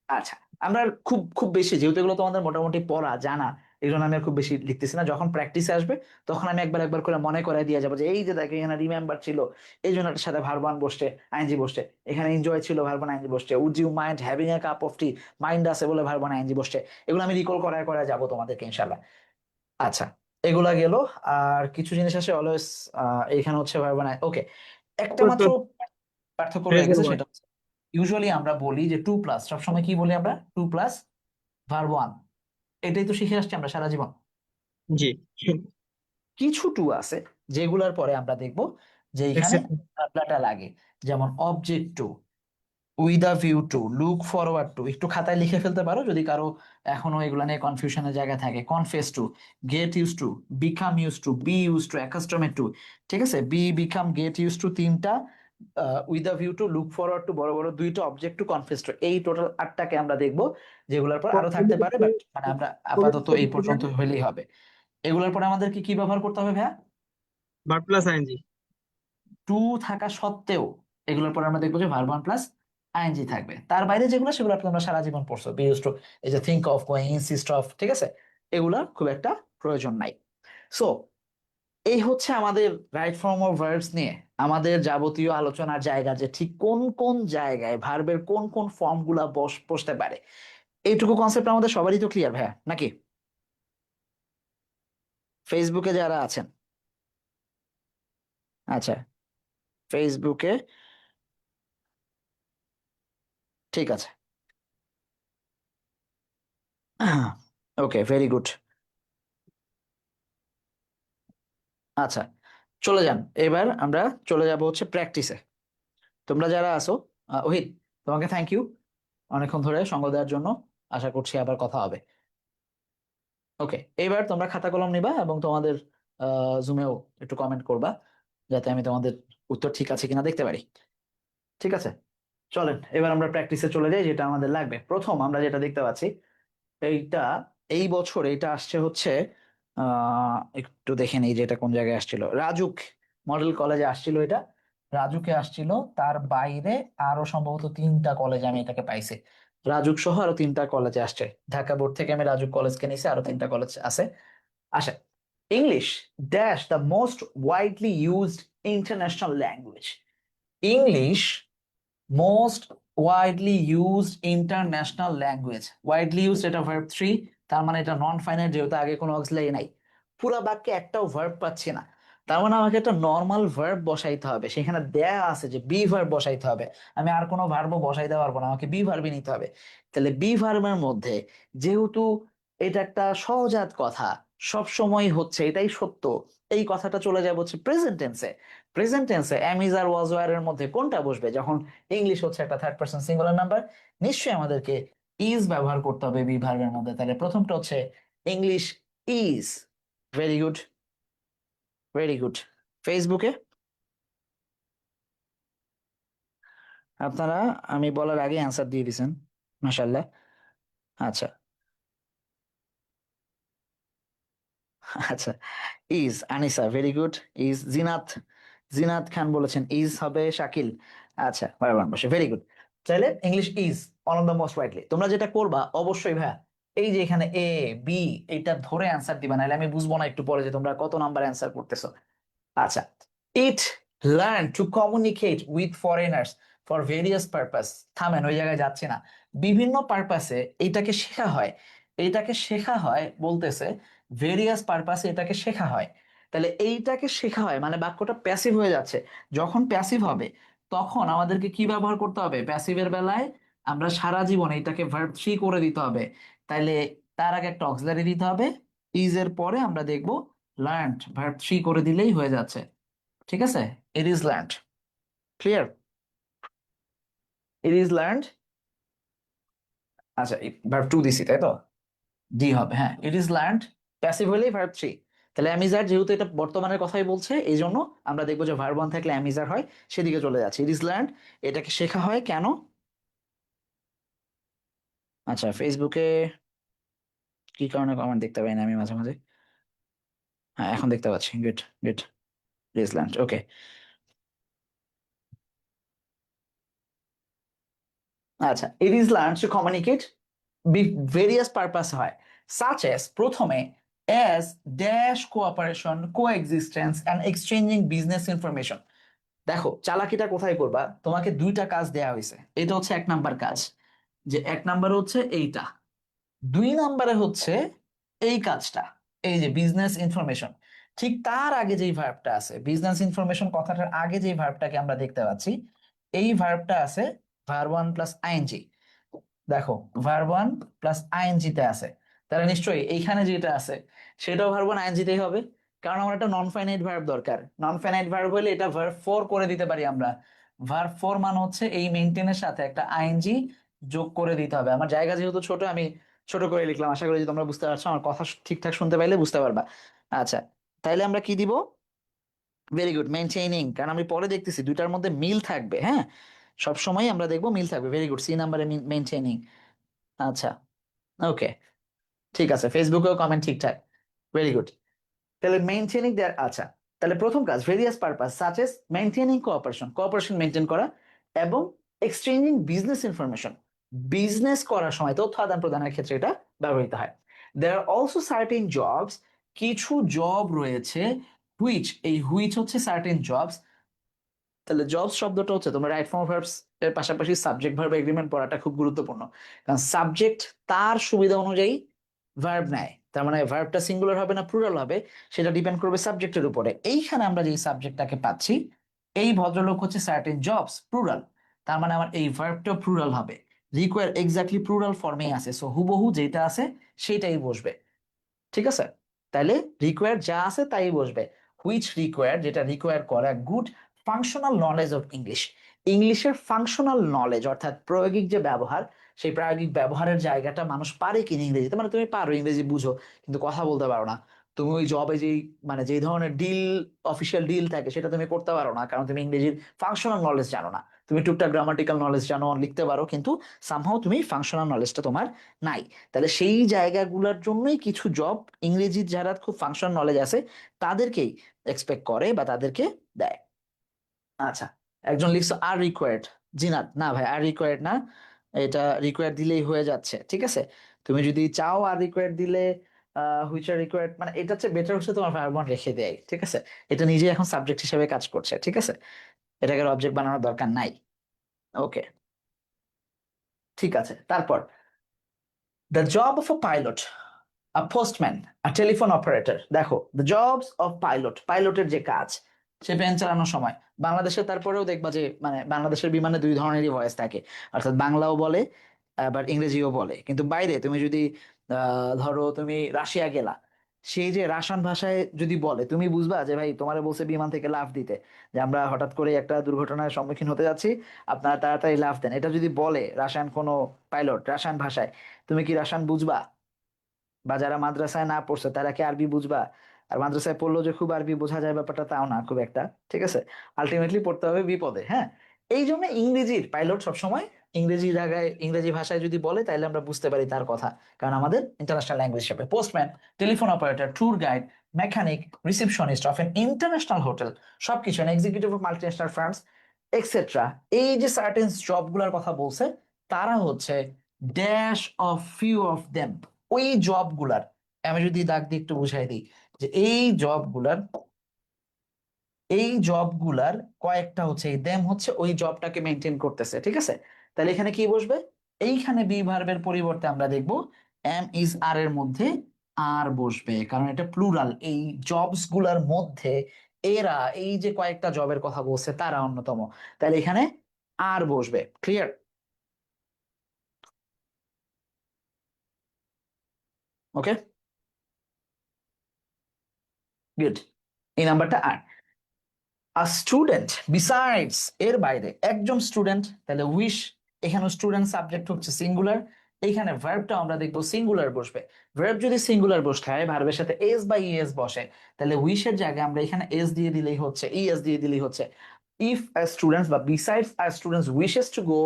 আচ্ছা, আমরা খুব খুব বেশি, যেহেতু এগুলো তোমাদের মোটামুটি পড়া জানা, এগুলো আমি আর খুব বেশি লিখতেছি না, যখন প্র্যাকটিসে আসবে তখন আমি একবার একবার করে মনে করাই দিয়ে যাবো যে এই যে দেখো এখানে রিমেম্বার ছিল, এই জন্য এটার সাথে ভার্ব ওয়ান বসছে, আইএনজি বসছে, এখানে এনজয় ছিল, ভার্ব ওয়ান আইএনজি বসছে, would you mind having a cup of tea, mind আছে বলে ভার্ব ওয়ান আইএনজি বসছে, এগুলো আমি রিকল করায় করায় যাবো তোমাদেরকে ইনশাল্লাহ। আচ্ছা, এগুলা গেল। আর কিছু জিনিস আছে অলওয়েজ, এখানে হচ্ছে ভার্ব ওয়ান, ওকে, একটা মাত্র পার্থক্য রয়ে ফ্রেজাল গেছে, ওয়ার্ড সেটা হচ্ছে ইউজুয়ালি আমরা বলি যে টু প্লাস, সবসময় কি বলি আমরা? টু প্লাস ভার্ব ওয়ান, এটাই তো শিখে আসছি আমরা সারা জীবন। জি। কিছু টু আছে যেগুলোর পরে আমরা দেখব যে এখানে Except ভার্বটা লাগে, যেমন object to, with a view to, look forward to. একটু খাতায় লিখে ফেলতে পারো যদি কারো এখনো এগুলো নিয়ে কনফিউশনের জায়গা থাকে। Confess to, get use to, become use to, be use to, accustomed to. ঠিক আছে, be, become, get use to তিনটা, with a view to, look forward to বড় বড় দুইটা, অবজেক্ট টু, কনফেস টু, এই টোটাল আটটাকে আমরা দেখবো। যেগুলোর পর আরো থাকতে পারে, বাট মানে আমরা আপাতত এই পর্যন্ত হলেই হবে। এগুলোর পরে আমাদেরকে কি ব্যবহার করতে হবে ভাইয়া? verb plus ing। টু থাকা সত্ত্বেও এগুলোর পরে আমরা দেখবো যে ভার্ব ওয়ান প্লাস আইএনজি থাকবে। তার বাইরে যেগুলো সেগুলো তোমরা সারা জীবন পড়ছো, বি ইউজ টু, এই যে think of, going, insist of, ঠিক আছে, এগুলা খুব একটা প্রয়োজন নাই। সো এই হচ্ছে আমাদের রাইট ফর্ম অফ ভার্বস নিয়ে আমাদের যাবতীয় আলোচনার জায়গা, যে ঠিক কোন কোন জায়গায় ভার্বের কোন কোন ফর্ম গুলা বসতে পারে। এইটুকু কনসেপ্ট আমাদের সবারই তো ক্লিয়ার ভাইয়া, নাকি? ফেসবুকে যারা আছেন, আচ্ছা, ফেসবুকে, ঠিক আছে, ওকে, ভেরি গুড। আচ্ছা, চলে যান, এবার আমরা চলে যাব হচ্ছে প্র্যাকটিসে। তোমরা যারা আসো, ওহিদ, তোমাকে থ্যাংক ইউ অনেকক্ষণ ধরে সঙ্গ দেওয়ার জন্য। আশা করছি আবার কথা হবে। ওকে, এবার তোমরা খাতা কলম নিবা এবং তোমাদের জুমেও একটু কমেন্ট করবা, যাতে আমি তোমাদের উত্তর ঠিক আছে কিনা দেখতে পারি। ঠিক আছে, চলেন এবার আমরা প্র্যাকটিসে চলে যাই। যেটা আমাদের লাগবে, প্রথম আমরা যেটা দেখতে পাচ্ছি, এইটা এই বছর এটা আসছে হচ্ছে, একটু দেখে নিই যে এটা কোন জায়গায় আসছিল। রাজুক মডেল কলেজে আসছিল এটা, রাজুকে আসছিল। তার বাইরে আরো সম্ভবত তিনটা কলেজে আমি এটাকে পাইছি। রাজুক সহ আরো তিনটা কলেজে আসছে। ঢাকা বোর্ড থেকে আমি রাজুক কলেজকে নিছি, আরো তিনটা কলেজ আছে। আসে, English dash the most widely used international language. English most widely used international language. Widely used এটা ভার্ব থ্রি, তার মানে এটা নন ফাইনাইট, যেহেতু আগে কোনো অক্সিলারি নাই। পুরো বাক্যে একটাও ভার্ব পাচ্ছি না, তার মানে আমাকে একটা নর্মাল ভার্ব বসাইতে হবে। সেখানে দেয়া আছে যে বি ভার্ব বসাইতে হবে। আমি আর কোনো ভার্বও বসাইতে পারবো না, আমাকে বি ভার্বই নিতে হবে। তাহলে বি ভার্বের মধ্যে, যেহেতু এটা একটা সহজাত কথা, সব সময় হচ্ছে, এটাই সত্য, এই কথাটা চলে যাবে হচ্ছে প্রেজেন্ট টেন্সে। প্রেজেন্ট টেন্সে am is are was were এর মধ্যে কোনটা বসবে? যখন ইংলিশ হচ্ছে একটা থার্ড পারসন সিঙ্গুলার নাম্বার, নিশ্চয়ই আমাদেরকে ইজ ব্যবহার করতে হবে বি ভার্বের মধ্যে। তাহলে প্রথমটা হচ্ছে English is. Very good, very good. ফেসবুকে আপনারা আমি বলার আগে অ্যান্সার দিয়ে দিয়েছেন, মাশাআল্লাহ। আচ্ছা, আচ্ছা, is Anisa, very good. Is Zinat, Zinat Khan বলেছেন ইজ হবে শাকিল। আচ্ছা, বারবার বসে, ভেরি গুড। তাহলে English is one of the most widely. তোমরা যেটা করবা অবশ্যই ভাইয়া, এই যে এখানে এ বি, এটা ধরে অ্যান্সার দিবা, নাহলে আমি বুঝবো না একটু পরে যে তোমরা কত নাম্বার অ্যান্সার করতেছো। আচ্ছা, eat learn to communicate with foreigners for various purpose. থামেন, ওই জায়গায় যাচ্ছে না। বিভিন্ন পারপাসে এইটাকে শেখা হয়, এইটাকে শেখা হয় বলতেছে, ভেরিয়াস পারপাসে এটাকে শেখা হয়। তাহলে এইটাকে শেখা হয় মানে বাক্যটা প্যাসিভ হয়ে যাচ্ছে। যখন প্যাসিভ হবে তখন আমাদেরকে কি ব্যবহার করতে হবে? প্যাসিভের বেলায় আমরা সারা জীবন এইটাকে ভার্ব থ্রি করে দিতে হবে। তাইলে তার আগে একটা অক্সিলারি দিতে হবে, ইজ এর পরে আমরা দেখব লার্নড, ভার্ব থ্রি করে দিলেই হয়ে যাচ্ছে। ঠিক আছে, ইট is learned. Clear? It is learned. আচ্ছা, ভার্ব টু দিছি তাই তো, ডি হবে, হ্যাঁ। ইট ইজ লার্নড প্যাসিভ হলেই ভার্ব থ্রি। তাহলে অ্যামিজার, যেহেতু এটা বর্তমানের কথাই বলছে, এই জন্য আমরা দেখবো যে ভার্ব ওয়ান থাকলে অ্যামিজার হয়, সেদিকে চলে যাচ্ছে। ইট ইজ লার্নড, এটাকে শেখা হয় কেন? আচ্ছা, ফেসবুকে কি কারণে কমেন্ট দেখতে পাই না আমি মাঝে মাঝে? হ্যাঁ, এখন দেখতে পাচ্ছি, good, good. It is learned, okay. আচ্ছা, it is learn to communicate various purpose হয়, সাচ এস, প্রথমে as dash cooperation, coexistence and exchanging business information. দেখো চালাকিটা কোথায় করবা, তোমাকে দুইটা কাজ দেয়া হয়েছে, এটা হচ্ছে এক নাম্বার কাজ, যে এক নাম্বার হচ্ছে এইটা, দুই নাম্বারে হচ্ছে এই কাজটা, এই যে বিজনেস ইনফরমেশন। ঠিক তার আগে যেই ভার্বটা আছে, বিজনেস ইনফরমেশন কথাটার আগে যেই ভার্বটাকে আমরা দেখতে পাচ্ছি, এই ভার্বটা আছে ভার্ব ওয়ান প্লাস আইএনজি। দেখো ভার্ব ওয়ান প্লাস আইএনজি তে আছে, তাহলে নিশ্চয়ই এইখানে যেটা আছে সেটাও ভার্ব ওয়ান আইএনজিতেই হবে, কারণ আমার একটা নন ফাইনাইট ভার্ব দরকার। নন ফাইনাইট ভার্ব হলে এটা ভার্ব ফোর করে দিতে পারি আমরা। ভার্ব ফোর মানে হচ্ছে এই মেইনটেনের সাথে একটা আইএনজি যোগ করে দিতে হবে। আমার জায়গা যেহেতু ছোট, আমি ছোট করে লিখলাম, আশা করি যে তোমরা বুঝতে পারছো, আমার কথা ঠিকঠাক শুনতে পাইলে বুঝতে পারবা। আচ্ছা, তাইলে আমরা কি দিব? ভেরি গুড, মেনটেনিং, কারণ আমি পরে দেখতেছি দুইটার মধ্যে মিল থাকবে। হ্যাঁ, সবসময় আমরা দেখবো মিল থাকবে। ভেরি গুড, সি নাম্বারে মেনটেনিং। আচ্ছা, ওকে, ঠিক আছে, ফেসবুকেও কমেন্ট ঠিকঠাক। Very good. তাহলে মেইনটেনিং দেয়ার, আচ্ছা, তাহলে প্রথম কাজ various purpose such as maintaining cooperation, cooperation maintain করা, এবং এক্সচেঞ্জিং বিজনেস ইনফরমেশন, বিজনেস করার সময় তথ্য আদান প্রদানের ক্ষেত্রে এটা ব্যবহৃত হয়। দেয়ার আর অলসো সার্টেন জবস, কিছু জব রয়েছে, হুইচ, এই হুইচ হচ্ছে সার্টেন জবস। তাহলে জবস শব্দটা হচ্ছে, তোমরা রাইট ফর্ম ভার্বস এর পাশাপাশি সাবজেক্ট ভার্ব এগ্রিমেন্ট পড়াটা খুব গুরুত্বপূর্ণ, কারণ সাবজেক্ট তার সুবিধা অনুযায়ী ভার্ব নেয়। তার মানে ভার্বটা সিঙ্গুলার হবে না প্লুরাল হবে, সেটা ডিপেন্ড করবে সাবজেক্টের উপরে। এইখানে আমরা যে সাবজেক্টটাকে পাচ্ছি, এই ভদ্রলোক হচ্ছে সার্টেন জবস প্লুরাল, তার মানে আমার এই ভার্বটা প্লুরাল হবে। রিকোয়ার এক্স্যাক্টলি প্লুরাল ফর্মেই আছে, সো হুবহু যেটা আছে সেটাই বসবে। ঠিক আছে, তাহলে রিকোয়ার যা আছে তাই বসবে। হুইচ রিকোয়ার, যেটা রিকোয়ার করা good functional knowledge of English, ইংলিশের ফাংশনাল নলেজ অর্থাৎ প্রায়োগিক যে ব্যবহার, সেই প্রায়োগিক ব্যবহারের জায়গাটা মানুষ পারে কিনা ইংরেজিতে, মানে তুমি পারো ইংরেজি বুঝো কিন্তু কথা বলতে পারো না। তুমি ওই জবে যেই মানে যেই ধরনের ডিল, অফিসিয়াল ডিল থাকে সেটা তুমি করতে পারো না, কারণ তুমি ইংরেজির ফাংশনাল নলেজ জানো না। তুমি টুকটাক গ্রামাটিক্যাল নলেজ জানো, লিখতে পারো, কিন্তু সামহাও তুমি ফাংশনাল নলেজটা তোমার নাই। তাহলে সেই জায়গাগুলোর জন্যই কিছু জব ইংরেজির যারা খুব ফাংশন নলেজ আছে তাদেরকেই এক্সপেক্ট করে বা তাদেরকে দেয়। আচ্ছা, একজন লিখছো আর রিকোয়ার্ড, জিনাত, না ভাই আর রিকোয়ার্ড না, এটা রিকোয়ার্ড দিলেই হয়ে যাচ্ছে। ঠিক আছে, তুমি যদি চাও আর রিকোয়ার্ড দিলে হুইচ আর রিকোয়ার্ড, মানে এটা হচ্ছে বেটার হচ্ছে তোমার ভার্ব ওয়ান রেখে দেয়। ঠিক আছে, এটা নিজে এখন সাবজেক্ট হিসেবে কাজ করছে। ঠিক আছে, এটাকে অবজেক্ট বানানোর দরকার নাই। ওকে, ঠিক আছে। তারপর the job of a pilot, a postman, a telephone operator. দেখো, দ্য জবস অফ পাইলট, পাইলটের যে কাজ, সে প্লেন চালানোর সময়, বাংলাদেশে তারপরেও দেখবা যে মানে বাংলাদেশের বিমানে দুই ধরনেরই ভয়েস থাকে, অর্থাৎ বাংলাও বলে আবার ইংরেজিও বলে। কিন্তু বাইরে তুমি যদি ধরো তুমি রাশিয়া গেলা, সেই যে রাশিয়ান ভাষায় যদি বলে, তুমি বুঝবা যে ভাই তোমারে বলছে বিমান থেকে লাফ দিতে, যে আমরা হঠাৎ করে একটা দুর্ঘটনার সম্মুখীন হতে যাচ্ছি, আপনারা তাড়াতাড়ি লাফ দেন। এটা যদি বলে রাশিয়ান কোনো পাইলট রাশিয়ান ভাষায়, তুমি কি রাশিয়ান বুঝবা? বা যারা মাদ্রাসায় না পড়ছে তারা কি আরবি বুঝবা? আর মাদ্রাসায় পড়লেও যে খুব আরবি বোঝা যায় ব্যাপারটা তাও না খুব একটা। ঠিক আছে, আলটিমেটলি পড়তে হবে বিপদে। হ্যাঁ, এই জন্য ইংরেজির পাইলট সবসময় ইংরেজি জায়গায় ইংরেজি ভাষায় যদি বলে তাহলে আমরা বুঝতে পারি তার কথা, কারণ আমাদের ইন্টারন্যাশনাল ল্যাঙ্গুয়েজ হিসেবে। Postman, telephone operator, tour guide, mechanic, receptionist of an international hotel, সবকিছু, executive of multinational firms etcetera, এই যে সার্টেন জবগুলোর কথা বলছে, তারা হচ্ছে dash of few of them, ওই জবগুলার, আমি যদি দাগ দিয়ে একটু বুঝাই দিই, যে এই জবগুলার কয়েকটা হচ্ছে, এই দেম হচ্ছে ওই জবটাকে মেনটেন করতেছে। ঠিক আছে, তাহলে এখানে কি বসবে? এইখানে বি ভার্বের পরিবর্তে আমরা দেখব এম ইজ আর এর মধ্যে আর বসবে, কারণ এটা প্লুরাল। এই জবস গুলার মধ্যে এরা, এই যে কয়েকটা জবের কথা বলছে তারা অন্যতম, তাহলে এখানে আর বসবে। ক্লিয়ার? ওকে, গুড। এই নাম্বারটা আর। আ স্টুডেন্ট, বিসাইডস, এর বাইরে একজন স্টুডেন্ট, তাহলে উইশ, এখানে স্টুডেন্ট সাবজেক্ট হচ্ছে সিঙ্গুলার, এইখানে ভার্বটা আমরা দেখবো সিঙ্গুলার বসবে। ভার্ব যদি সিঙ্গুলার বসতে হয়, ভার্বের সাথে এস বা ইএস বসে, তাহলে উইশের জায়গায় আমরা এখানে এস দিয়ে দিলেই হচ্ছে, ইএস দিয়ে দিলেই হচ্ছে। ইফ আ স্টুডেন্টস বা besides a students wishes to go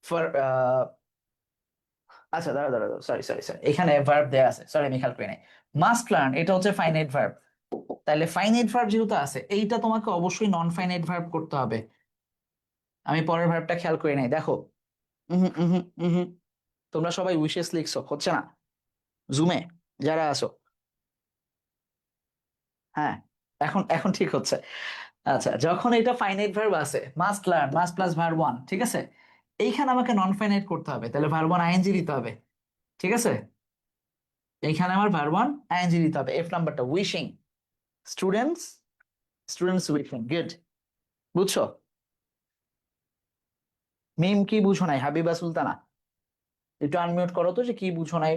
for, আচ্ছা দাঁড়া দাঁড়া, সরি সরি সরি, এখানে ভার্ব দেয়া আছে, সরি আমি খেয়াল করি নাই। মাস্ট লার্ন, এটা হচ্ছে ফাইনাইট ভার্ব, তাহলে ফাইনাইট ভার্ব যেহেতু আছে, এইটা তোমাকে অবশ্যই নন ফাইনাইট ভার্ব করতে হবে। আমি পরের ভার্বটা খেয়াল করি নাই, দেখো। উহু উহু উহু, তোমরা সবাই উইশেস লিখছো, হচ্ছে না জুমে যারা আছো? হ্যাঁ, এখন এখন ঠিক হচ্ছে। আচ্ছা, যখন এটা ফাইনাইট ভার্ব আছে, must learn, must plus verb one, ঠিক আছে, এইখানে আমাকে নন ফাইনাইট করতে হবে, তাহলে ভার্ব ওয়ান আইএনজি দিতে হবে। ঠিক আছে, এইখানে আমার ভার্ব ওয়ান আইএনজি দিতে হবে। এফ নাম্বারটা wishing, students, students wishing, good. বুঝছো? মিম কি বুঝো নাই? হাবিবা সুলতানা, একটু আনমিউট করো তো, যে কি বুঝো নাই।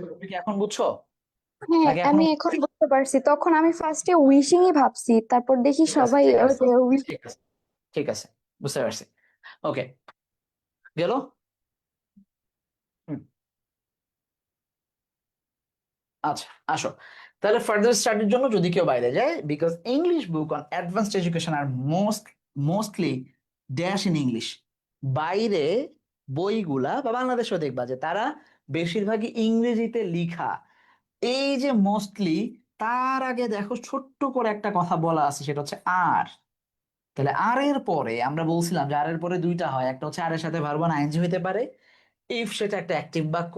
তুমি কি এখন বুঝছো হ্যাঁ নাকি এখনো? আমি এখন বুঝতে পারছি, তখন আমি ফার্স্টে উইশিংই ভাবছি, তারপর দেখি ঠিক আছে, সবাই ঠিক ওই আছে, যে উইশ। ঠিক আছে, ঠিক আছে, বুঝতে পারছি। ওকে, গেল। হুম, আচ্ছা, আসো তাহলে ফার্দার স্টাডির জন্য যদি কেউ বাইরে যায়, because English book on advanced education are mostly dash in English. বাইরে বইগুলা বা বাংলাদেশেও দেখবা যে তারা বেশিরভাগই ইংরেজিতে লিখা। এই যে মোস্টলি, তার আগে দেখো ছোট্ট করে একটা কথা বলা আছে, সেটা হচ্ছে আর। তাহলে আর এর পরে আমরা বলছিলাম যে আর এর পরে দুইটা হয়, একটা হচ্ছে আর এর সাথে ভার্ব ওয়ান আইএনজি হইতে পারে ইফ সেটা একটা অ্যাক্টিভ বাক্য,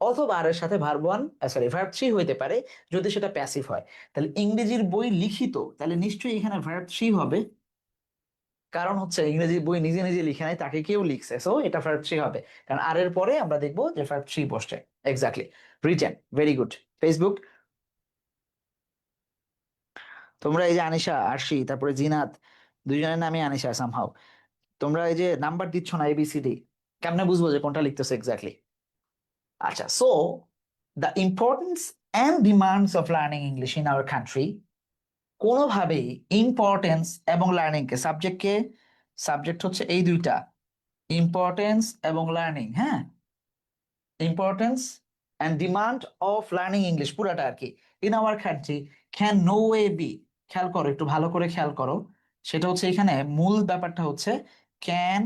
অথবা আর এর সাথে verb one sorry verb three হইতে পারে যদি সেটা প্যাসিভ হয়। তাহলে ইংরেজির বই লিখিত, তাহলে নিশ্চয়ই এখানে ভার্ব থ্রি হবে, কারণ হচ্ছে ইংরেজি বই নিজে নিজে লিখে নাই, তাকে কেউ লিখছে, সো এটা ভার্ব থ্রি হবে। কারণ আর এর পরে আমরা দেখবো যে ভার্ব থ্রি বসছে। Exactly, written, very good. Facebook, তোমরা এই যে আনিশা, আরশি, তারপরে জিনাত, দুইজনের নামই আনিশা সামহাউ, তোমরা এই যে নাম্বার দিচ্ছ না এবিসিডি, কেমনে বুঝবো যে কোনটা লিখতেছো এক্স্যাক্টলি? আচ্ছা, so the importance and demands of learning English in our country, কোনোভাবেই ইম্পর্টেন্স এবং লার্নিং কে, সাবজেক্ট হচ্ছে এই দুইটা, ইম্পর্টেন্স এবং লার্নিং, হ্যাঁ, importance and demand of learning English পুরাটা আর কি, in our country can no way be. খেয়াল করো, একটু ভালো করে খেয়াল করো, সেটা হচ্ছে এখানে মূল ব্যাপারটা হচ্ছে ক্যান,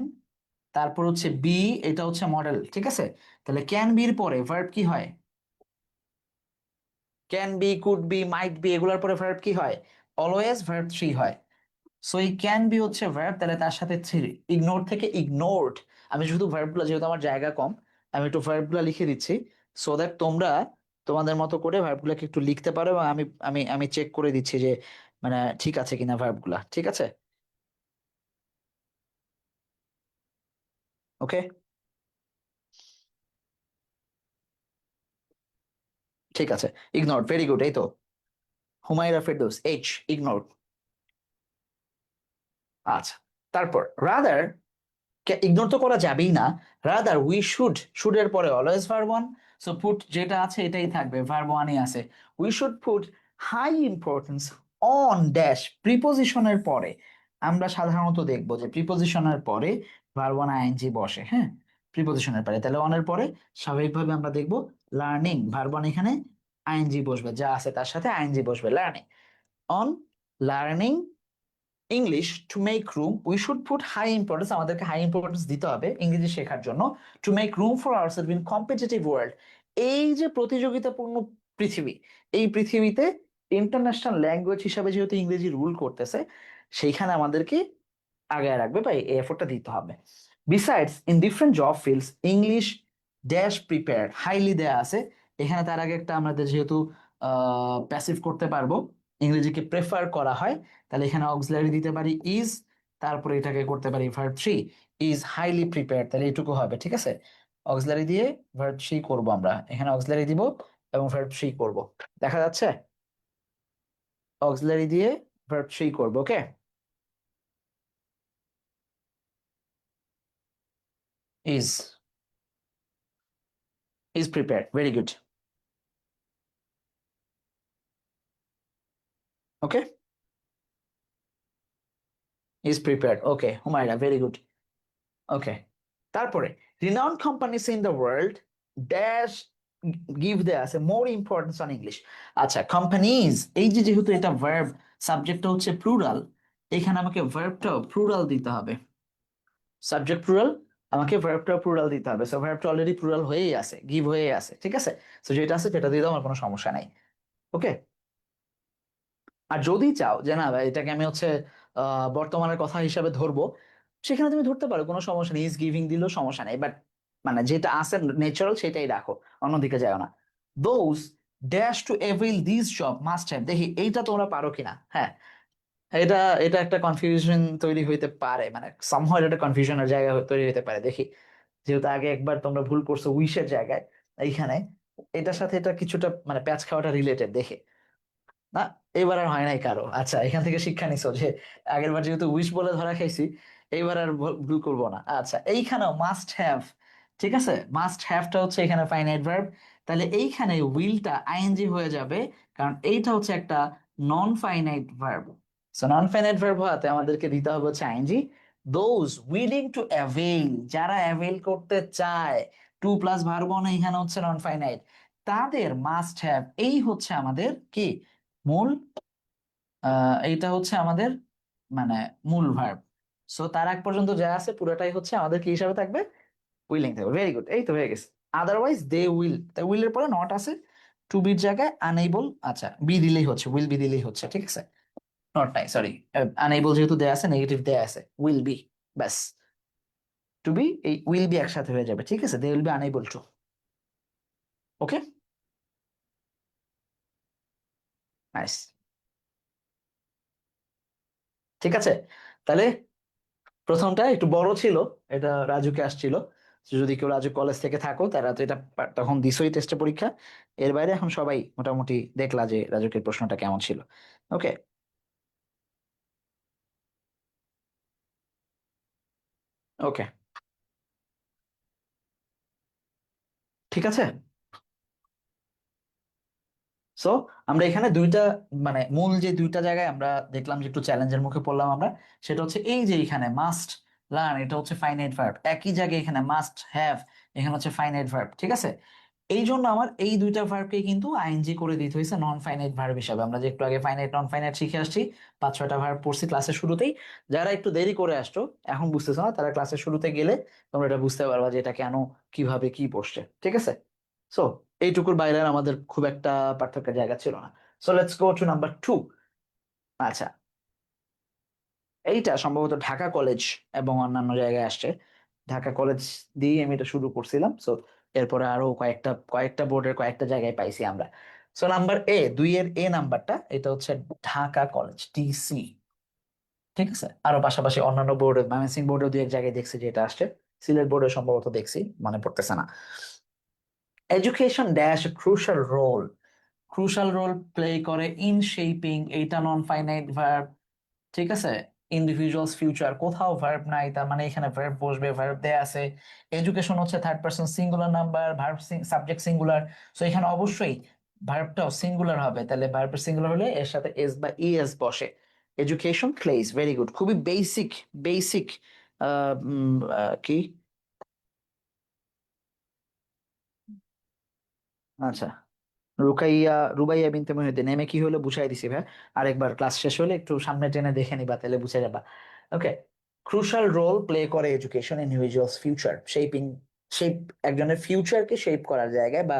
তারপর হচ্ছে বি, এটা হচ্ছে মডেল, ঠিক আছে? তাহলে ক্যান বির পরে ভার্ব কি হয়? Can be, could be, might be, এগুলোর পরে ভার্ব কি হয়? অলওয়েজ ভার্ব থ্রি হয়। সো এই ক্যান বি হচ্ছে ভার্ব, তাহলে তার সাথে থ্রি, ইগনোর থেকে ইগনোরড। আমি শুধু ভার্বগুলো, যেহেতু আমার জায়গা কম, আমি একটু ভার্বগুলো লিখে দিচ্ছি, সো দ্যাট তোমরা তোমাদের মতো করে ভার্বগুলোকে একটু লিখতে পারো, এবং আমি আমি আমি চেক করে দিচ্ছি যে মানে ঠিক আছে কিনা ভার্বগুলা, ঠিক আছে? ওকে, ঠিক আছে, ইগনোর, ভেরি গুড, এই তো হুমায়রা ফেরদৌস, এইচ, ইগনোর। আচ্ছা, তারপর রাদার, ইগনোর তো করা যাবেই না, রাদার উই শুড এর পরে always verb one, so put যেটা আছে এটাই থাকবে, ভার্ব ওয়ানই আছে। We should put high importance on dash, প্রিপোজিশনের পরে আমরা সাধারণত দেখবো যে প্রিপোজিশনের পরে ভার্ব ওয়ান আইএনজি বসে, হ্যাঁ, প্রিপোজিশনের পরে, তাহলে অনের পরে স্বাভাবিকভাবে আমরা দেখবো লার্নিং, ভার্ব ওয়ান এখানে আইএনজি বসবে, যা আছে তার সাথে আইএনজি বসবে, learning, on learning English to make room, we should put high importance, আমাদেরকে হাই ইম্পর্টেন্স দিতে হবে ইংরেজি শেখার জন্য, to make room for ourself in competitive world, এই যে প্রতিযোগিতাপূর্ণ পৃথিবী, এই পৃথিবীতে ইন্টারন্যাশনাল ল্যাঙ্গুয়েজ হিসাবে যেহেতু ইংরেজি রুল করতেছে, সেইখানে আমাদেরকে আগায় রাখবে বা এই এফোর্টটা দিতে হবে। Besides in different job fields English dash prepared, highly দেয়া আছে, এখানে তার আগে একটা আমাদের যেহেতু প্যাসিভ করতে পারবো, ইংরেজিকে প্রেফার করা হয়, তাহলে এখানে অক্সিলারি দিতে পারি ইজ, তারপরে এটাকে করতে পারি verb three, is highly prepared, তাহলে এটুকু হবে, ঠিক আছে? অক্সিলারি দিয়ে ভার্ব থ্রি করবো আমরা, এখানে অক্সিলারি দিব এবং ভার্ব থ্রি করব, দেখা যাচ্ছে? অক্সিলারি দিয়ে ভার্ব থ্রি করবো, okay? Is, is prepared, very good, okay, is prepared, okay Humayra, very good, okay. তারপরে renowned companies in the world dash give দেয়া আছে মোর ইম্পর্টেন্স অন ইংলিশ। আচ্ছা, কোম্পানিজ, এই যে যেহেতু এটা ভার্ব, সাবজেক্টটা হচ্ছে প্লুরাল, এখানে আমাকে ভার্বটাও প্লুরাল দিতে হবে, সাবজেক্ট প্লুরাল, আমাকে ভার্বটাও প্লুরাল দিতে হবে, সো ভার্বটা অলরেডি প্লুরাল হয়েই আছে, গিভ হয়েই আছে, ঠিক আছে? সো যেটা আছে সেটা দিয়ে দাও, আমার কোনো সমস্যা নাই, ওকে? আর যদি চাও যে না ভাই এটাকে আমি হচ্ছে বর্তমানের কথা হিসাবে ধরবো, সেখানে তুমি ধরতে পারো, কোনো সমস্যা নেই, ইজ গিভিং দিলেও সমস্যা নেই, বাট মানে যেটা আছে ন্যাচারাল সেটাই রাখো, অন্যদিকে যাও না। Those dash to avail this job must have, দেখি এইটা তোমরা পারো কিনা, হ্যাঁ, এটা এটা একটা কনফিউশন তৈরি হইতে পারে, মানে সামহাউ এটা একটা কনফিউশনের জায়গা তৈরি হতে পারে, দেখি, যেহেতু আগে একবার তোমরা ভুল করছো উইশের জায়গায়, এইখানে এটার সাথে এটা কিছুটা মানে প্যাচ খাওয়াটা রিলেটেড, দেখে না, এবার আর হয় নাই কারো। আচ্ছা, এখান থেকে শিক্ষা নিছো যে আগের বার যেহেতু উইশ বলে ধরা খাইছি, এইবার আর ভুল করবো না। আচ্ছা, এইখানেও মাস্ট হ্যাভ, ঠিক আছে, মাস্ট হ্যাভটা হচ্ছে এখানে ফাইনাইট ভার্ব, তাহলে এইখানে উইলটা আইএনজি হয়ে যাবে, কারণ এইটা হচ্ছে একটা non finite verb. So non finite verb হওয়াতে আমাদেরকে দিতে হবে হচ্ছে ING. Those willing to avail, যারা অ্যাভেইল করতে চায়, টু প্লাস ভার্ব অন এখানে হচ্ছে নন ফাইনাইট, তাদের মাস্ট হ্যাভ, এই হচ্ছে আমাদের কি মূল, এইটা হচ্ছে আমাদের মানে মূল ভার্ব। সো তার আগ পর্যন্ত যা আছে পুরোটাই হচ্ছে আমাদের কি হিসাবে থাকবে, উইলিং থাকবে। ভেরি গুড, এই তো হয়ে গেছে। আদারওয়াইজ দে উইল, তাই উইলের পরে নট আছে, টু বির জায়গায় আনএবল, আচ্ছা বি দিলেই হচ্ছে, উইল বি দিলেই হচ্ছে, ঠিক আছে, নট নাই, সরি, আনএবল যেহেতু দেয়া আছে, নেগেটিভ দেয়া আছে, উইল বি, ব্যাস, টু বি এই উইল বি একসাথে হয়ে যাবে, ঠিক আছে, they will be unable to. Okay, nice, ঠিক আছে। তাহলে প্রথমটা একটু বড় ছিল, এটা রাজুকে আসছিল। তো যদি কেউ রাজু কলেজ থেকে থাকো তারা তো এটা তখন দিছোই টেস্টে পরীক্ষা, এর বাইরে এখন সবাই মোটামুটি দেখলা যে রাজুকের প্রশ্নটা কেমন ছিল। ওকে, ওকে, ঠিক আছে। সো আমরা এখানে দুইটা মানে মূল যে দুইটা জায়গায় আমরা দেখলাম যে একটু চ্যালেঞ্জের মুখে পড়লাম আমরা, সেটা হচ্ছে এই যে এখানে মাস্ট লার্ন, এটা হচ্ছে ফাইনাইট ভার্ব, একই জায়গায় এখানে মাস্ট হ্যাভ, এখানে হচ্ছে ফাইনাইট ভার্ব, ঠিক আছে। এই জন্য আমার এই দুইটা ভার্বকে কিন্তু আইএনজি করে দিতে হয়েছে নন ফাইনাইট ভার্ব হিসাবে। আমরা যে একটু আগে ফাইনাইট নন ফাইনাইট শিখে আসছি, 5-6টা ভার্ব পড়ছি ক্লাসের শুরুতেই। যারা একটু দেরি করে আসছো, এখন বুঝতেছো না, তারা ক্লাসের শুরুতে গেলে তোমরা এটা বুঝতে পারবা যে এটা কেন, কিভাবে কি পড়ছে, ঠিক আছে। সো এইটুকুর বাইরে আর আমাদের খুব একটা পার্থক্যের জায়গা ছিল না। So let's go to number 2। আচ্ছা, এইটা সম্ভবত ঢাকা কলেজ এবং অন্যান্য জায়গায় আসছে, ঢাকা কলেজ দিয়ে আমি এটা শুরু করছিলাম। সো এরপরে আরো কয়েকটা কয়েকটা বোর্ডের কয়েকটা জায়গায় পাইছি আমরা। সো নাম্বার এ, 2 এর এ নাম্বারটা, এটা হচ্ছে ঢাকা কলেজ, ডিসি, ঠিক আছে। আরো পাশাপাশি অন্যান্য বোর্ডে, ময়মনসিংহ বোর্ডেও 2-1 জায়গায় দেখছি যে এটা আসছে, সিলেট বোর্ডে সম্ভবত দেখছি, মনে পড়তেছে না। Education dash crucial role, crucial role play করে ইন শেপিং, এইটা নন ফাইনাইট ভার্ব, ঠিক আছে। ইন্ডিভিজুয়ালস ফিউচার, কোথাও ভার্ব নাই, তার মানে এখানে ভার্ব বসবে, ভার্ব দেয়া আছে। এডুকেশন হচ্ছে third person singular number, verb subject singular, so এখানে অবশ্যই ভার্বটাও সিঙ্গুলার হবে, তাহলে ভার্ব সিঙ্গুলার হলে এর সাথে এস বা ইএস বসে। এডুকেশন প্লেস, ভেরি গুড, খুবই বেসিক বেসিক। কি, আচ্ছা, রুবাইয়া বিনতে মুহিউদ্দিন, নেমে কি হলো বুঝাই দিছি ভাই, আরেকবার ক্লাস শেষ হলে একটু সামনে টেনে দেখে নিবা, তাহলে বুঝে যাবা। ওকে, ক্রুশাল রোল প্লে করে education individuals future shaping, shape, একজনের ফিউচারকে শেপ করার জায়গায় বা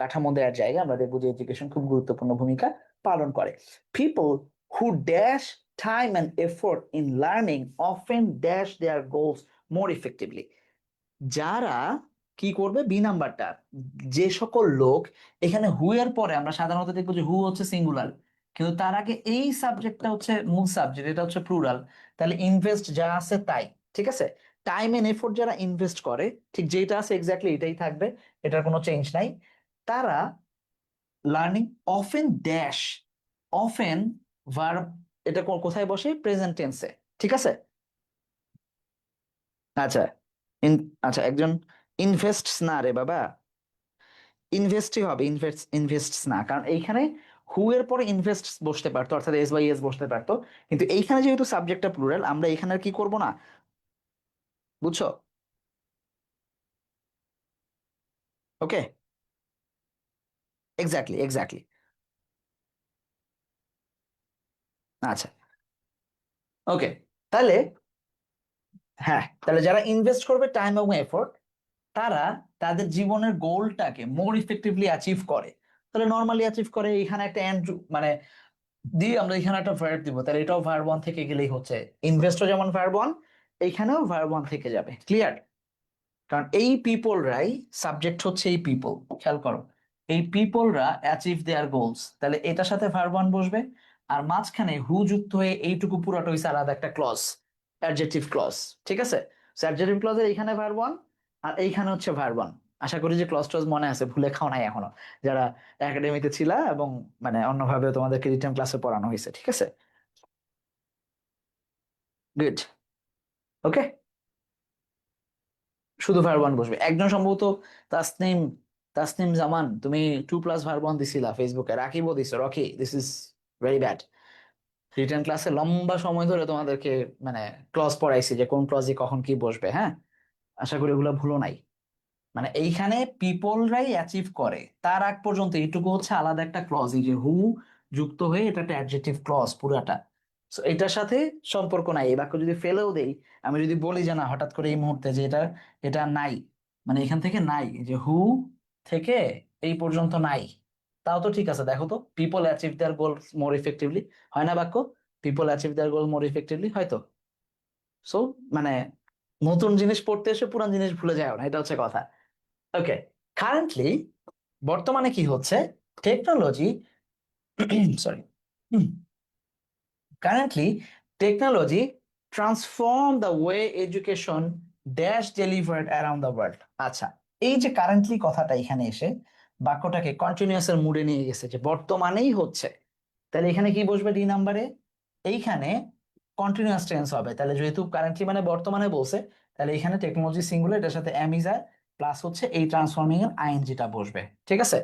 কাঠামো দেওয়ার জায়গায় আমরা দেখবো যে এডুকেশন খুব গুরুত্বপূর্ণ ভূমিকা পালন করে। People who dash time and effort in learning often dash there goals more effectively, যারা কি করবে, বি নাম্বারটা, যে সকল লোক, এখানে হু এর পরে আমরা সাধারণত দেখবো যে হু হচ্ছে সিঙ্গুলার, কিন্তু তার আগে এই সাবজেক্টটা হচ্ছে মূল সাবজেক্ট, এটা হচ্ছে প্লুরাল, তাহলে ইনভেস্ট যা আছে তাই, ঠিক আছে। টাইম এন্ড এফোর্ট যারা ইনভেস্ট করে, ঠিক যেটা আছে এক্স্যাক্টলি এটাই থাকবে, এটার কোনো চেঞ্জ নাই। তারা learning often dash, often verb, এটা কোথায় বসে, প্রেজেন্ট টেন্সে, ঠিক আছে। আচ্ছা, ইন, আচ্ছা, একজন ইনভেস্টস না রে বাবা, ইনভেস্টই হবে, ইনভেস্টস না, কারণ এইখানে হু এর পরে ইনভেস্ট বসতে পারতো, অর্থাৎ এস বাই এস বসতে পারতো, কিন্তু এইখানে যেহেতু সাবজেক্টটা প্লুরাল, আমরা এখানে আর কি করব না, বুঝছো। ওকে, এক্স্যাক্টলি এক্স্যাক্টলি। আচ্ছা, ওকে, তাহলে হ্যাঁ, তাহলে যারা ইনভেস্ট করবে টাইম এবং এফোর্ট, তারা তাদের জীবনের গোলটাকে মোর ইফেক্টিভলি অ্যাচিভ করে। তাহলে নর্মালি অ্যাচিভ করে, এখানে একটা এন্ড মানে দিয়ে আমরা এখানে একটা ভার্ব দিব, তাহলে এটাও ভার্ব ওয়ান থেকে গেলেই হচ্ছে, ইনভেস্টও যেমন ভার্ব ওয়ান, এইখানেও ভার্ব ওয়ান থেকে যাবে, ক্লিয়ার। কারণ এই পিপলরাই, সাবজেক্ট হচ্ছে এই পিপল, খেয়াল করো, এই পিপলরা অ্যাচিভ দেয়ার গোলস, তাহলে এটার সাথে ভার্ব ওয়ান বসবে, আর মাঝখানে হু যুক্ত হয়ে এইটুকু পুরোটা হইছে আলাদা একটা ক্লজ, অ্যাডজেক্টিভ ক্লজ, ঠিক আছে। অ্যাডজেক্টিভ ক্লজের এইখানে ভার্ব ওয়ান আর এইখানে হচ্ছে ভার্ব ওয়ান। আশা করি যে ক্লজ টজ মনে আছে, ভুলে খাও নাই এখনো, যারা একাডেমিতে ছিলা এবং মানে অন্যভাবে তোমাদেরকে রিটেন ক্লাসে পড়ানো হয়েছে, ঠিক আছে, গুড, ওকে, শুধু ভার্ব ওয়ান বসবে। একজন সম্ভবত তাসনিম তাসনিম জামান, তুমি 2 প্লাস ভার্ব ওয়ান দিছিলা ফেসবুকে, রাকিবও দিছো। Rocky, this is very bad. Written ক্লাসে লম্বা সময় ধরে তোমাদেরকে মানে ক্লজ পড়াইছি যে কোন ক্লজে কখন কি বসবে। হ্যাঁ, আশা করি এগুলো ভুলো নাই। মানে এইখানে পিপলরাই অ্যাচিভ করে, তার আগ পর্যন্ত এইটুকু হচ্ছে আলাদা একটা ক্লজ, এই যে হু যুক্ত হয়ে এটা একটা অ্যাডজেক্টিভ ক্লজ পুরাটা। সো এটার সাথে সম্পর্ক নাই। এই বাক্য যদি ফেলেও দেই, আমি যদি বলি যে না হঠাৎ করে এই মুহূর্তে যে এটা এটা নাই, মানে এখান থেকে নাই, এই যে হু থেকে এই পর্যন্ত নাই, তাও তো ঠিক আছে। দেখো তো, পিপল অ্যাচিভ দেয়ার গোল মোর ইফেক্টিভলি, হয় না বাক্য? পিপল অ্যাচিভ দেয়ার গোল মোর ইফেক্টিভলি, হয়তো। সো মানে নতুন জিনিস পড়তে এসে পুরান জিনিস ভুলে যায় না, এটা হচ্ছে কথা। ওকে, কারেন্টলি বর্তমানে কি হচ্ছে, technology sorry currently technology transform the way education dash delivered around the world. আচ্ছা, এই যে কারেন্টলি কথাটা এখানে এসে বাক্যটাকে কন্টিনিউয়াস এর মুডে নিয়ে গেছে, যে বর্তমানেই হচ্ছে, তাহলে এখানে কি বসবে ডি নাম্বারে? এইখানে কন্টিনিউয়াস টেন্স হবে। তাহলে যেহেতু কারেন্টলি মানে বর্তমানে বলছে, তাহলে এখানে টেকনোলজি সিঙ্গুলার, এটার সাথে এম ইজ আর প্লাস হচ্ছে এই ট্রান্সফর্মিং এর আইএনজিটা বসবে। ঠিক আছে,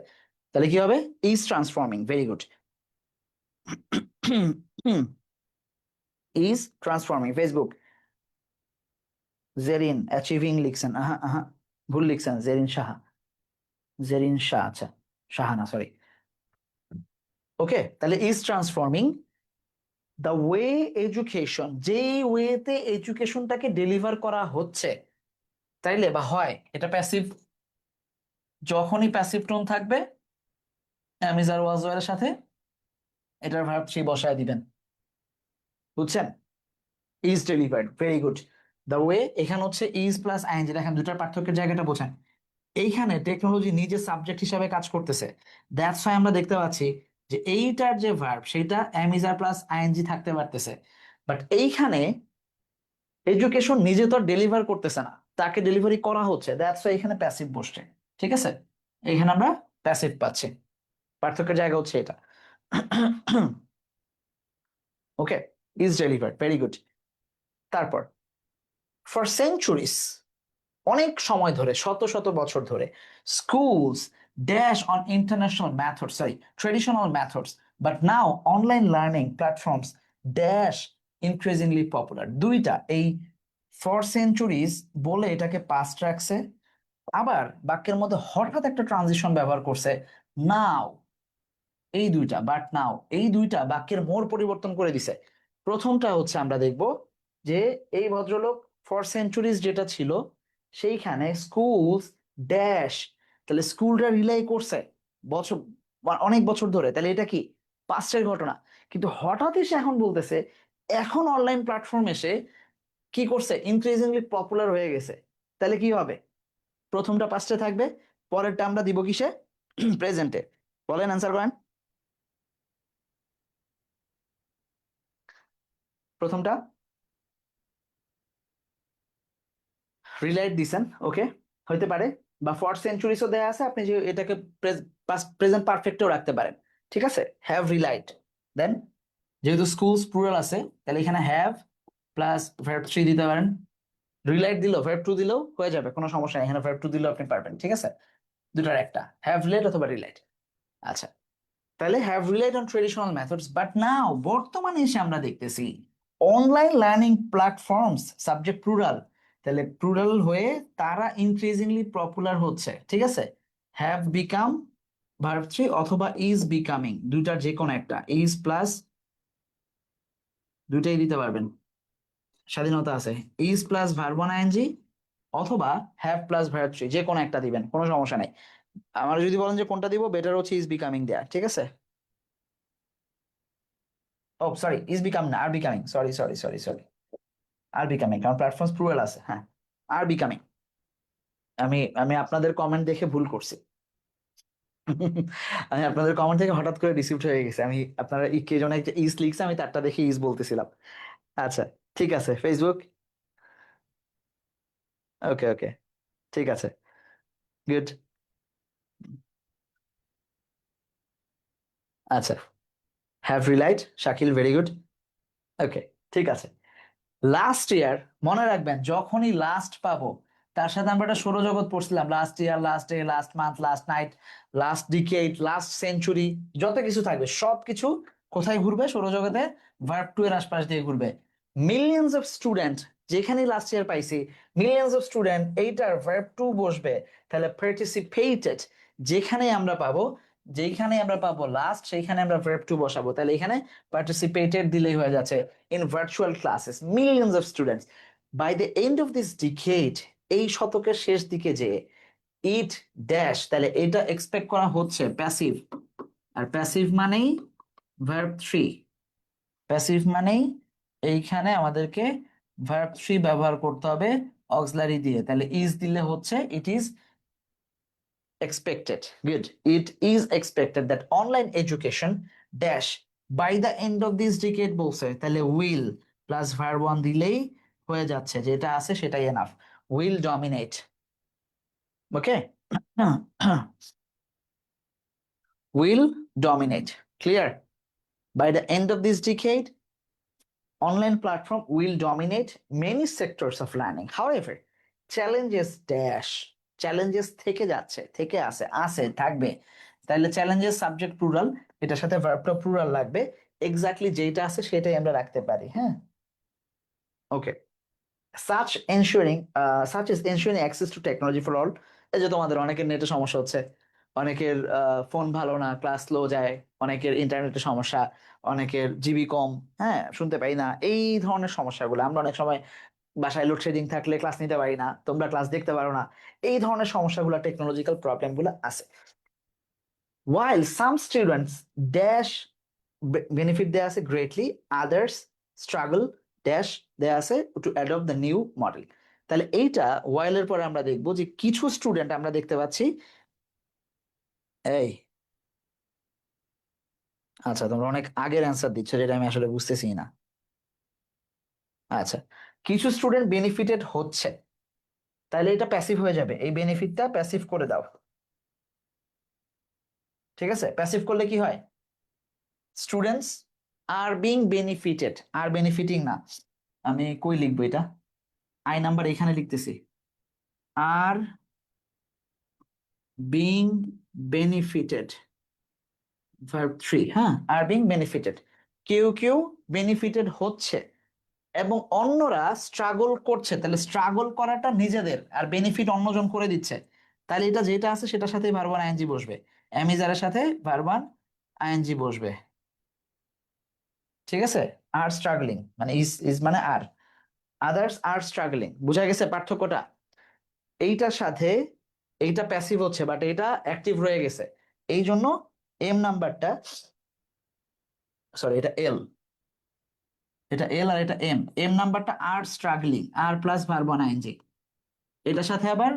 তাহলে কি হবে? Is transforming, very good. Is transforming. Facebook, Jerin achieving লিখছেন, আহা আহা ভুল লিখছেন, জেরিন সাহা, জেরিন শাহ, আচ্ছা শাহানা, সরি। ওকে, তাহলে is transforming the way education, যেই ওয়েতে এডুকেশনটাকে ডেলিভার করা হচ্ছে, তাইলে বা হয়, এটা প্যাসিভ। যখনই প্যাসিভ টোন থাকবে অ্যামিজ আর ওয়াজ এর সাথে এটার ভার্ব থ্রি বসায় দিবেন। বুঝছেন? Is delivered, very good. The way এখানে হচ্ছে ইজ প্লাস আইএনজি, দেখেন দুটার পার্থক্যের জায়গাটা বোঝেন। এইখানে টেকনোলজি নিজে সাবজেক্ট হিসাবে কাজ করতেছে, দ্যাটস ওয়াই আমরা দেখতে পাচ্ছি যে এইটার যে ভার্ব সেটা অ্যামিজার প্লাস আইএনজি থাকতে পারতেছে। বাট এইখানে এডুকেশন নিজে তো ডেলিভার করতেছে না, তাকে ডেলিভারি করা হচ্ছে, দ্যাটস ওয়াই এখানে প্যাসিভ বসছে। ঠিক আছে, এইখানে আমরা প্যাসিভ পাচ্ছি, পার্থক্যের জায়গা হচ্ছে এটা। ওকে, ইজ ডেলিভার্ড, ভেরি গুড। তারপর ফর সেঞ্চুরিজ, অনেক সময় ধরে, শত শত বছর ধরে, schools dash on international methods, sorry traditional methods, but now online learning platforms dash increasingly popular. দুইটা, এই ফর সেঞ্চুরিজ বলে এটাকে পাস্ট রাখছে, আবার বাক্যের মধ্যে হঠাৎ একটা ট্রানজিশন ব্যবহার করছে, নাও। এই দুইটা, বাট নাও, এই দুইটা বাক্যের মোড় পরিবর্তন করে দিছে। প্রথমটা হচ্ছে আমরা দেখব যে এই ভদ্রলোক ফর সেঞ্চুরিজ যেটা ছিল সেইখানে স্কুলস ড্যাশ, তাহলে স্কুলরা রিলাই করছে বছর, অনেক বছর ধরে, তাহলে এটা কি পাস্টের ঘটনা। কিন্তু হঠাৎ এসে এখন বলতেছে এখন অনলাইন প্ল্যাটফর্ম এসে কি করছে, ইনক্রিজিংলি পপুলার হয়ে গেছে। তাহলে কি হবে? প্রথমটা পাস্টে থাকবে, পরেরটা আমরা দিব কিসে, প্রেজেন্টে। বলেন, অ্যান্সার করেন। প্রথমটা রিলাইট দিছেন, ওকে, হইতে পারে, বা ফর সেঞ্চুরিজও দেয়া আছে, আপনি যে এটাকে প্রেজেন্ট পারফেক্টেও রাখতে পারেন। ঠিক আছে, হ্যাভ রিলাইট, দেন যেহেতু স্কুলস প্লুরাল আছে তাহলে এখানে হ্যাভ প্লাস ভার্ব থ্রি দিতে পারেন। রিলাইট দিলেও ভার্ব টু দিলেও হয়ে যাবে, কোনো সমস্যা নেই, এখানে ভার্ব টু দিলেও আপনি পারবেন। ঠিক আছে, দুটার একটা, হ্যাভ রিলাইট অথবা রিলাইট। আচ্ছা, তাহলে have relied on traditional methods, but now বর্তমানে এসে আমরা দেখতেছি online learning platforms, subject plural, তাহলে প্লুরাল হয়ে তারা ইনক্রিজিংলি পপুলার হচ্ছে। ঠিক আছে, হ্যাভ বিকাম ভার্ব থ্রি অথবা ইজ বিকামিং, দুইটার যে কোনো একটা, ইজ প্লাস দুইটাই দিতে পারবেন, স্বাধীনতা আছে। Is plus verb one ING অথবা হ্যাভ প্লাস ভার্ব থ্রি, যে কোনো একটা দিবেন, কোনো সমস্যা নাই। আমার যদি বলেন যে কোনটা দিব, বেটার হচ্ছে ইজ বিকামিং দেয়া। ঠিক আছে, ও সরি, ইজ বিকাম না, আর becoming, sorry sorry sorry sorry, আর বিকামিং, কারণ প্ল্যাটফর্ম প্লুরাল আছে। হ্যাঁ, আর বিকামিং। আমি আমি আপনাদের কমেন্ট দেখে ভুল করছি। আমি আপনাদের কমেন্ট থেকে হঠাৎ করে রিসিভড হয়ে গেছে, আমি আপনারা কে জন একটা ইজ লিখছে, আমি তারটা দেখে ইজ বলতেছিলাম। আচ্ছা, ঠিক আছে ফেসবুক, ওকে ওকে, ঠিক আছে, গুড। আচ্ছা, হ্যাভ রিলাইট, শাকিল, ভেরি গুড। ওকে, ঠিক আছে। লাস্ট ইয়ার, মনে রাখবেন যখনই লাস্ট পাবো তার সাথে আমরা একটা সৌরজগৎ পড়ছিলাম, last year, last day, last month, last night, last decade, last century, যত কিছু থাকবে সবকিছু কোথায় ঘুরবে? সৌরজগতে ভার্ব টু এর আশপাশ দিয়ে ঘুরবে। মিলিয়ন্স অফ স্টুডেন্ট, যেখানে লাস্ট ইয়ার পাইছি, মিলিয়ন্স অফ স্টুডেন্ট এইটার ভার্ব টু বসবে, তাহলে পার্টিসিপেটেড যেখানে আমরা পাবো লাস্ট, সেইখানে আমরা ভার্ব টু বসাবো, তাহলে এখানে পার্টিসিপেটেড দিলেই হয়ে যাচ্ছে। In virtual classes millions of students by the end of this decade, এই শতকের শেষ দিকে যে ইট ড্যাশ, তাহলে এটা এক্সপেক্ট করা হচ্ছে প্যাসিভ, আর প্যাসিভ মানেই ভার্ব থ্রি, প্যাসিভ মানেই এইখানে আমাদেরকে ভার্ব থ্রি ব্যবহার করতে হবে অক্সিলারি দিয়ে, তাহলে ইজ দিলে হচ্ছে it is expected. Good. It is expected that online education dash by the end of this decade বলছে, তাহলে will plus verb one দিলেই হয়ে যাচ্ছে, যেটা আছে সেটাই enough. Will dominate. Okay? Will dominate. Clear? By the end of this decade, online platform will dominate many sectors of learning. However, challenges dash, challenges থেকে যাচ্ছে, থেকে আছে থাকবে, তাহলে challenges সাবজেক্ট প্লুরাল, এটার সাথে ভার্বটা প্লুরাল লাগবে, এক্স্যাক্টলি যেটা আছে সেটাই আমরা রাখতে পারি। হ্যাঁ, ওকে। such is ensuring access to technology for all. এই যে তোমাদের অনেকের নেটে সমস্যা হচ্ছে, অনেকের ফোন ভালো না, ক্লাস স্লো যায়, অনেকের ইন্টারনেটের সমস্যা, অনেকের জিবি কম, হ্যাঁ শুনতে পাই না, এই ধরনের সমস্যাগুলো, আমরা অনেক সময় বাসায় লোডশেডিং থাকলে ক্লাস নিতে পারি না, তোমরা ক্লাস দেখতে পারো না, এই ধরনের সমস্যাগুলো, টেকনোলজিক্যাল প্রবলেম গুলো আছে। while some students dash benefit দেয়া আছে greatly, others struggle dash দেয়া আছে to adopt the new model। তাহলে এইটা while এর পরে আমরা দেখবো যে কিছু স্টুডেন্ট আমরা দেখতে পাচ্ছি, এই আচ্ছা তোমরা অনেক আগের অ্যান্সার দিচ্ছ যেটা আমি আসলে বুঝতেছি না। আচ্ছা, কিছু স্টুডেন্ট বেনিফিটেড হচ্ছে, তাহলে এটা প্যাসিভ হয়ে যাবে, এই বেনিফিটটা প্যাসিভ করে দাও। ঠিক আছে, প্যাসিভ করলে কি হয়? Students are being benefited, are benefiting না, আমি কই লিখবো এটা, আই নাম্বার এখানে লিখতেছি, are being benefited, verb three. হ্যাঁ, আর বিং বেনিফিটেড, কেউ কেউ বেনিফিটেড হচ্ছে এবং অন্যরা স্ট্রাগল করছে, তাহলে স্ট্রাগল করাটা নিজেদের আর বেনিফিট অন্যজন করে দিচ্ছে, তাহলে এটা যেটা আছে সেটার সাথে ভার্ব ওয়ান আইএনজি বসবে, অ্যামিজারের সাথে ভার্ব ওয়ান আইএনজি বসবে। ঠিক আছে, আর স্ট্রাগলিং মানে ইজ মানে আর, আদার্স আর স্ট্রাগলিং, বুঝা গেছে পার্থক্যটা? এইটার সাথে এইটা প্যাসিভ হচ্ছে বাট এটা অ্যাক্টিভ রয়ে গেছে, এই জন্য এম নাম্বারটা, সরি এটা এল, এটা এল আর এটা এম, এম নাম্বারটা are struggling, are plus verb one ING, এটার সাথে আবার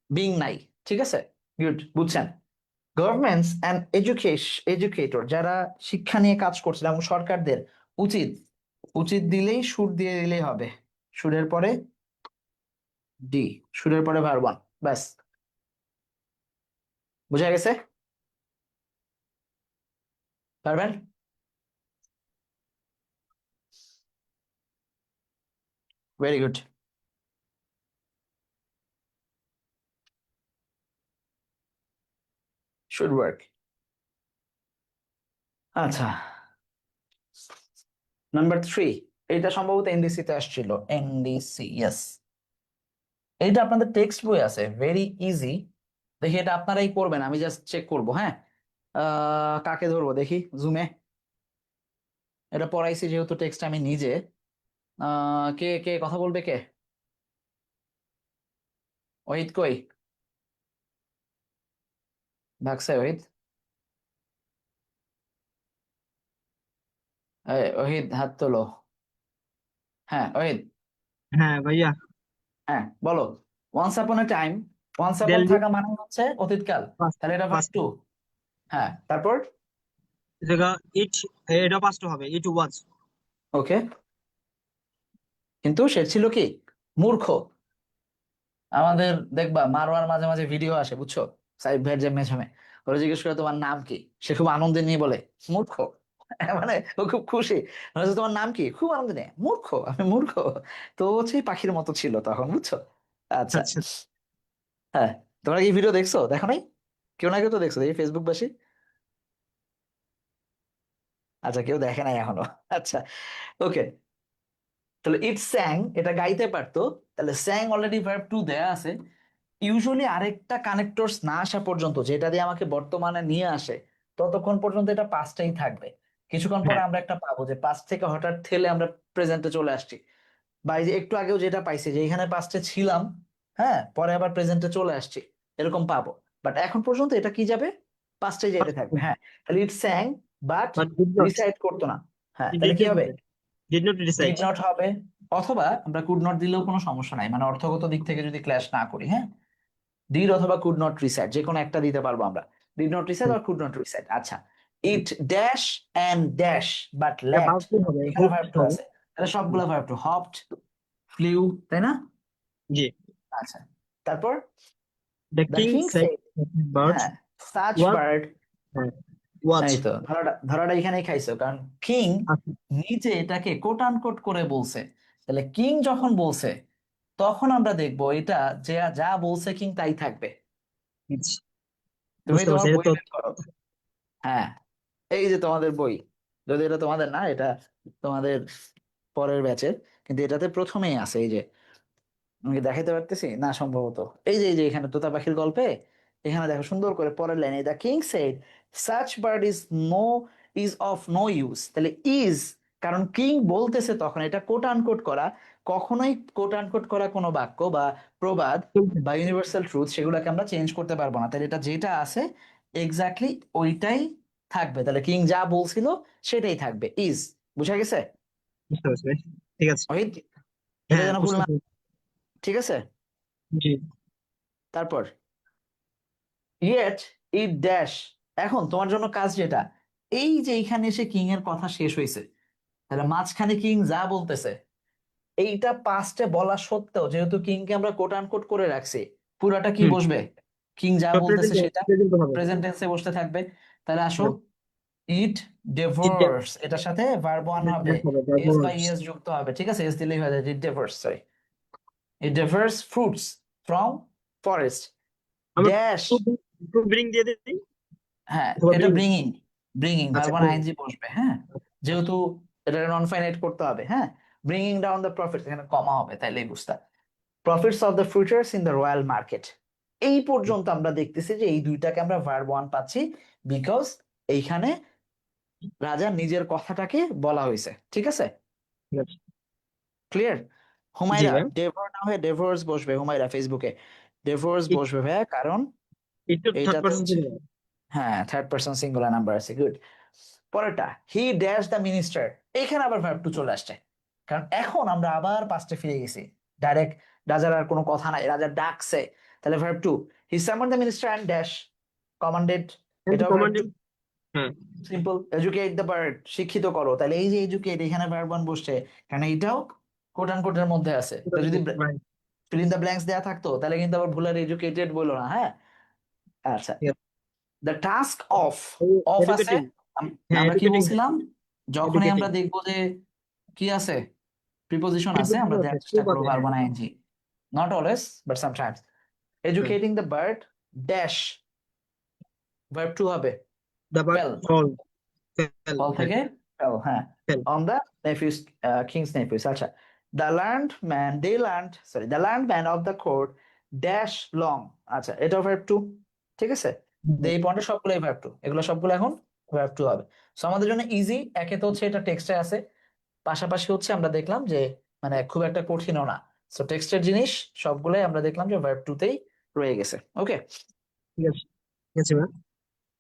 বিং নাই। ঠিক আছে, গুড, বুঝছেন? গভর্নমেন্টস অ্যান্ড এডুকেটর, যারা শিক্ষা নিয়ে কাজ করছিল, এবং সরকারদের উচিত, উচিত দিলেই সুর দিয়ে দিলেই হবে, সুরের পরে ডি, সুরের পরে ভার্ব ওয়ান, ব্যাস, বুঝা গেছে? পারবেন? Very good. Should work. আচ্ছা, নাম্বার থ্রি, এটা সম্ভবত এনডিসি তে আসছিল, এনডিসি, ইয়েস, এইটা আপনাদের টেক্সট বই আছে, ভেরি ইজি। দেখি এটা আপনারাই করবেন, আমি জাস্ট চেক করবো। হ্যাঁ, কাকে ধরবো দেখি জুমে, এটা পড়াইছি যেহেতু টেক্সট আমি নিজে, কে কে কথা বলবে, কে? ওহিদ কই? ভাগছে ওহিদ? ওহিদ হাত তোলো। হ্যাঁ ওহিদ, হ্যাঁ ভাইয়া। হ্যাঁ বলো। ওয়ান্স আপন এ টাইম, ওয়ান্স আপন দিল্লি থাকা মানে হচ্ছে অতীতকাল, তাহলে এটা ভার্ব পাস্ট টু। হ্যাঁ, তারপর জায়গা ইট, এটা পাস্ট হবে, ইট ওয়াজ। ওকে, কিন্তু সে ছিল কি? মূর্খ। আমাদের দেখবা মারওয়ার মাঝে মাঝে ভিডিও আসে, বুঝছো, সাইড ভাইয়ের যে মেঝামে, ওরা জিজ্ঞেস করে তোমার নাম কি, সে খুব আনন্দে নিয়ে বলে মূর্খ। মানে ও খুব খুশি, মানে হচ্ছে, তোমার নাম কি, খুব আনন্দ নেই, মূর্খ, আমি মূর্খ। তো হচ্ছে এই পাখির মতো ছিল তখন, বুঝছো? আচ্ছা, আচ্ছা হ্যাঁ, তোমরা কি ভিডিও দেখছো? দেখো নাই? কেউ না কেউ তো দেখছো, এই ফেসবুক বাসী। আচ্ছা, কেউ দেখে নাই এখনো। আচ্ছা, ওকে। তাহলে ইট স্যাং, এটা গাইতে পারতো। তাহলে স্যাং অলরেডি ভার্ব টু দেয়া আছে। ইউজুয়ালি আরেকটা কানেক্টরস না আসা পর্যন্ত, যেটা দিয়ে আমাকে বর্তমানে নিয়ে আসে, ততক্ষণ পর্যন্ত এটা পাস্টেই থাকবে। কিছুক্ষণ পরে হ্যাঁ আমরা একটা পাবো যে পাস্ট থেকে হঠাৎ ঠেলে আমরা প্রেজেন্টে চলে আসছি, বা এই যে একটু আগেও যেটা পাইছি যে এখানে পাস্টে ছিলাম, হ্যাঁ, পরে আবার প্রেজেন্টে চলে আসছি, এরকম পাবো। বাট এখন পর্যন্ত এটা কি যাবে? পাস্টে যাইতে থাকবে, হ্যাঁ। তাহলে it sang but but did not, recite করতো না। হ্যাঁ, তাহলে কি হবে? Did not decide. Did not হবে, অথবা আমরা কুড নট দিলেও কোনো সমস্যা নাই, মানে অর্থগত দিক থেকে যদি ক্ল্যাশ না করি, হ্যাঁ। ডিড অথবা কুড নট রিসাইট, যে কোনো একটা দিতে পারবো আমরা। ডিড নট রিসাইট আর কুড নট রিসাইট। আচ্ছা, it dash and dash but এটা লেফট, ভার্ব টু হবে, এখানে হোপ ভার্ব টু হবে। আছে। তাহলে সবগুলো ভার্ব টু, হপড, ফ্লিউ, তাই না? জি। আচ্ছা, তারপর the the king king said said, birds হ্যাঁ, সাচ ওয়াচ, বার্ড। ওয়াচ। এই তো ধরাটা ধরাটা এখানেই খাইছো, কারণ কিং আচ্ছা নিজে এটাকে কোট আনকোট করে বলছে। তাহলে কিং যখন বলছে, তখন আমরা দেখবো এটা যে যা বলছে কিং তাই থাকবে। আচ্ছা, তুমি বুঝতে তোমার পারছি, এটা বই তো। বের করো। হ্যাঁ, এই যে তোমাদের বই, যদি এটা তোমাদের না, এটা তোমাদের পরের ব্যাচের, কিন্তু এটাতে প্রথমেই আছে। এই যে আমি কি দেখাইতে পারতেছি না সম্ভবত, এই যে এখানে তোতা পাখির গল্পে, এখানে দেখো সুন্দর করে পরের লাইনে, the king said such bird is of no use. তাহলে ইজ, কারণ কিং বলতেছে, তখন এটা কোট আনকোট করা। কখনোই কোট আনকোট করা কোনো বাক্য বা প্রবাদ বা ইউনিভার্সাল ট্রুথ, সেগুলোকে আমরা চেঞ্জ করতে পারবো না। তাহলে এটা যেটা আছে এক্স্যাক্টলি ওইটাই থাকবে। তাহলে কিং যা বলছিল সেটাই থাকবে, ইজ। বুঝা গেছে? বুঝতে পারছি ভাই। ঠিক আছে। ওই, এটা হ্যাঁ যেন ভুল বুঝতে না। পারছি। ঠিক আছে, জি। তারপর ইয়েট ইট ড্যাশ। এখন তোমার জন্য কাজ যেটা, এই যে এইখানে এসে কিং এর কথা শেষ হয়েছে, তাহলে মাঝখানে কিং যা বলতেছে, এইটা পাস্টে বলা সত্ত্বেও যেহেতু কিং কে আমরা কোট আনকোট করে রাখছি, পুরাটা কি হুম। বসবে? কিং যা সব বলতেছে প্রেজেন্ট, সেটা প্রেজেন্ট হবে। প্রেজেন্ট টেন্সে বসতে থাকবে। তাহলে আসো, ইট ইট দ্য, ডেভোর্স, এটার সাথে ভার্ব ওয়ান হবে, হবে এস বা দ্য, ইএস যুক্ত হবে। ঠিক আছে, এস দিলেই হয়ে যায়, it devours, sorry, it devours fruits from forest আমরা ড্যাশ। টু ব্রিং দিয়ে দিই হ্যাঁ, অথবা এটা ব্রিং। ব্রিঙিং, ব্রিঙিং আচ্ছা ভার্ব ওয়ান bring। আইএনজি বসবে, হ্যাঁ। যেহেতু এটা নন ফাইনাইট করতে হবে, হ্যাঁ। ব্রিঙিং ডাউন দ্য প্রফিটস, এখানে কমা হবে, তাইলেই বুঝতে। Profits of the futures in the royal market. এই পর্যন্ত আমরা দেখতেছি যে এই দুইটাকে আমরা ভার্ব ওয়ান পাচ্ছি, বিকজ এইখানে রাজা নিজের কথাটাকে বলা হয়েছে। ঠিক আছে, ঠিক আছে। ক্লিয়ার? জি হুমায়রা, ভাই। ডেভর না হয়ে ডেভোর্স বসবে, হুমায়রা ফেসবুকে ডেভোর্স বসবে ভাইয়া, কারণ একটু থার্ড এইটাতে পারসন হচ্ছে, ছিল। হ্যাঁ, থার্ড পারসন সিঙ্গুলার নাম্বার আছে, গুড। পরেরটা, হি ড্যাশ দ্য মিনিস্টার, এখানে আবার ভার্ব টু চলে আসছে, কারণ এখন আমরা আবার পাস্টে ফিরে গেছি। ডাইরেক্ট রাজার আর কোনো কথা নাই, রাজা ডাকছে, তাহলে verb two. He summoned the minister and dash commanded, and এটাও ভার্ব টু। কমান্ডিং। হ্যাঁ। সিম্পল, এডুকেট দ্য বার্ড, শিক্ষিত করো। তাহলে এই যে এডুকেট, এখানে ভার্ব ওয়ান বসছে, কারণ এইটাও কোট আন কোটের মধ্যে আছে। তো যদি ভাই ফিল ইন দ্য ব্ল্যাঙ্কস দেয়া থাকতো, তাহলে কিন্তু আবার ভুল আর এডুকেটেড বলো না, হ্যাঁ। আচ্ছা, ঠিক আছে। দ্য টাস্ক অফ, অফ আছে। এডুকেটিং। হ্যাঁ আমরা কি এডুকেটিং। বলছিলাম? যখনই এডুকেটিং আমরা দেখবো যে কি আছে, প্রিপোজিশন আছে, প্রিপোজিশন আমরা আছে, দেওয়ার চেষ্টা খুব করবো আছে, ভার্ব হ্যাঁ। One ING. Not always, but sometimes. হ্যাঁ। Educating the bird dash, verb two হবে, the bird fell, fall, fell, fall হ্যাঁ থেকে ফেল, হ্যাঁ, fell. On the nephews, king's nephews. আচ্ছা, the land man, the land, sorry, the land man of the court dash long. আচ্ছা, এটাও verb two. ঠিক আছে, এই পয়েন্টে সবগুলোই ভার্ব টু, এগুলো সবগুলো এখন ভার্ব টু হবে। সো আমাদের জন্য ইজি, একে তো হচ্ছে এটা টেক্সটে আছে, পাশাপাশি হচ্ছে আমরা দেখলাম যে মানে খুব একটা কঠিনও না। সো টেক্সটের জিনিস সবগুলোই আমরা দেখলাম যে ভার্ব টু তেই রয়ে গেছে। ওকে, ঠিক আছে, ঠিক আছে ভাই।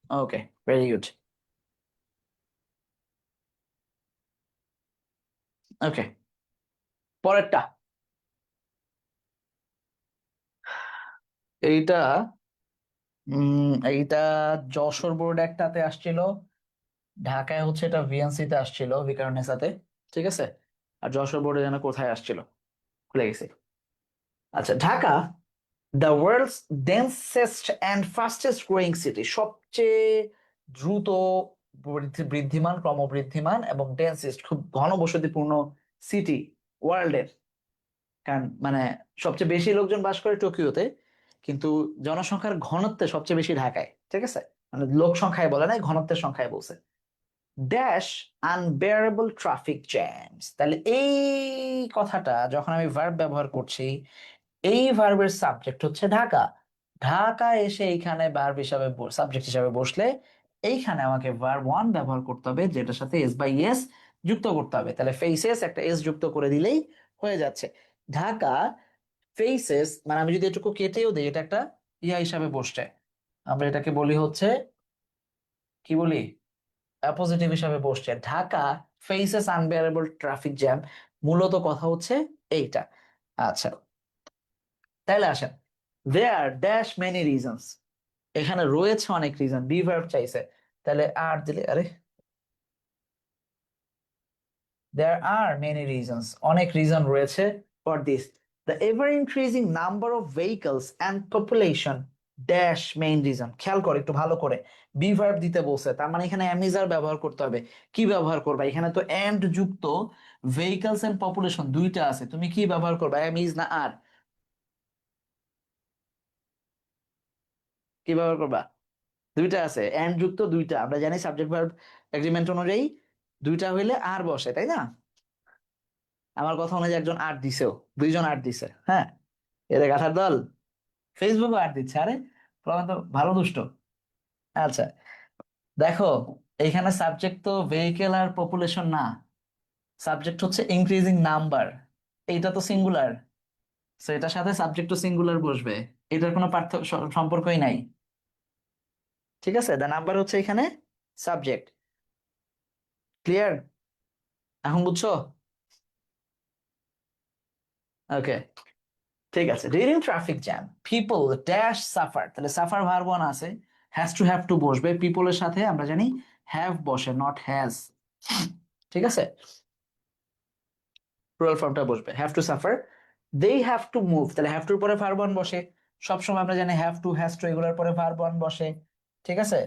ওকে, ভেরি গুড। ওকে, পরেরটা, এইটা এইটা যশোর বোর্ড একটাতে আসছিল, ঢাকায় হচ্ছে এটা ভিএনসি তে আসছিল, ভিকারুননিসাতে। ঠিক আছে, আর যশোর বোর্ডে যেন কোথায় আসছিল, ভুলে গেছি। আচ্ছা, Dhaka, the world's densest and fastest growing city, সবচেয়ে দ্রুত বৃদ্ধিমান, ক্রমবৃদ্ধিমান এবং ডেন্সেস্ট, খুব ঘনবসতিপূর্ণ সিটি ওয়ার্ল্ডের। কারণ মানে সবচেয়ে বেশি লোকজন বাস করে টোকিওতে, কিন্তু জনসংখ্যার ঘনত্বে সবচেয়ে বেশি ঢাকায়, ঠিক আছে? মানে লোক সংখ্যায় বলে নাই, ঘনত্বের সংখ্যায় বলছে। ড্যাশ আনবেয়ারেবল ট্রাফিক জ্যামস, তাহলে এই কথাটা যখন আমি ভার্ব ব্যবহার করছি, এই ভার্বের সাবজেক্ট হচ্ছে ঢাকা। ঢাকা এসে এইখানে ভার্ব হিসাবে সাবজেক্ট হিসাবে বসলে এইখানে আমাকে ভার্ব ওয়ান ব্যবহার করতে হবে, যেটার সাথে এস বাই এস যুক্ত করতে হবে। তাহলে ফেসেস একটা এস যুক্ত করে দিলেই হয়ে যাচ্ছে। ঢাকা ফেসেস, মানে আমি যদি এটুকু কেটেও দিই, এটা একটা ইয়া হিসাবে বসছে, আমরা এটাকে বলি হচ্ছে কি বলি, পজিটিভ হিসাবে বসছে। Dhaka faces unbearable traffic jam, মূলত কথা হচ্ছে এইটা। আচ্ছা, তাহলে আসেন, দেয়ার ড্যাশ মেনি রিজনস, এখানে রয়েছে অনেক রিজন, বি ভার্ব চাইছে, তাহলে আর দিলে, আরে দেয়ার আর মেনি রিজনস, অনেক রিজন রয়েছে for this. The ever increasing number of vehicles and population dash main reason. খেয়াল করে একটু ভালো করে, বি ভার্ব দিতে বলছে, তার মানে এখানে অ্যামিজার ব্যবহার করতে হবে। কি ব্যবহার করবা? এখানে তো এন্ড যুক্ত ভেহিকলস এন্ড পপুলেশন দুইটা আছে, তুমি কি ব্যবহার করবা, অ্যামিজ না আর? কি ব্যবহার করবা? দুইটা আছে, এন্ড যুক্ত দুইটা, আমরা জানি সাবজেক্ট ভার্ব এগ্রিমেন্ট অনুযায়ী দুইটা হইলে আর বসে, তাই না? আমার কথা অনুযায়ী একজন আট দিছেও, দুইজন আট দিছে, হ্যাঁ, এদের গাথার দল ফেসবুকে আট দিচ্ছে, আরে প্রমাণ তো ভালো দুষ্ট। আচ্ছা, দেখো, এইখানে সাবজেক্ট তো ভেহিকেল আর পপুলেশন না, সাবজেক্ট হচ্ছে ইনক্রিজিং নাম্বার, এইটা তো সিঙ্গুলার, তো এটার সাথে সাবজেক্ট তো সিঙ্গুলার বসবে, এটার কোনো পার্থক্য সম্পর্কই নাই, ঠিক আছে? দ্য নাম্বার হচ্ছে এখানে সাবজেক্ট। ক্লিয়ার? এখন বুঝছো? ওকে, ঠিক আছে। During traffic jam people dash suffer, তাহলে সাফার ভার্ব ওয়ান আছে, হ্যাজ টু হ্যাভ টু বসবে, পিপলের সাথে আমরা জানি হ্যাভ বসে, নট হ্যাজ, ঠিক আছে? প্লুরাল ফর্মটা বসবে, have to suffer. They have to move, তাহলে হ্যাভ টুর পরে ভার্ব ওয়ান বসে, সবসময় আমরা জানি হ্যাভ টু হ্যাজ টু এগুলোর পরে ভার্ব ওয়ান বসে, ঠিক আছে?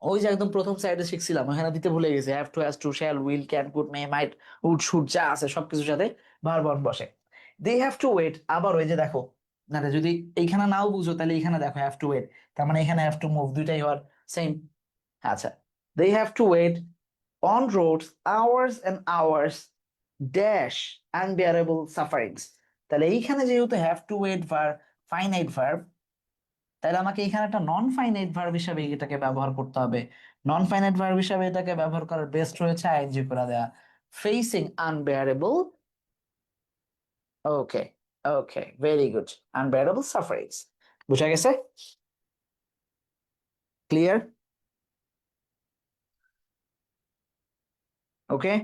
ওই যে একদম প্রথম সাইডে শিখছিলাম, ওখানে দিতে ভুলে গেছি, have to has to shall will can could may might would should যা আছে সবকিছুর সাথে ভার্ব ওয়ান বসে। দে হ্যাভ টু ওয়েট, আবার ওই যে দেখো, না রে, যদি এইখানে নাও বুঝো তাহলে এখানে দেখো হ্যাভ টু ওয়েট, তার মানে এখানে হ্যাভ টু মুভ, দুইটাই হওয়ার সেম। আচ্ছা, they have to wait on roads hours and hours dash unbearable sufferings, তাহলে এইখানে যেহেতু have to wait verb, finite verb, তাহলে আমাকে এখানে একটা নন ফাইনাইট ভার্ব হিসাবে এটাকে ব্যবহার করতে হবে। নন ফাইনাইট ভার্ব হিসাবে এটাকে ব্যবহার করার বেস্ট রয়েছে আইএনজি করে দেয়া, ফেসিং আনবেয়ারেবল। ওকে, ওকে, ভেরি গুড, আনবেয়ারেবল সাফারিংস, বুঝা গেছে? ক্লিয়ার? ওকে,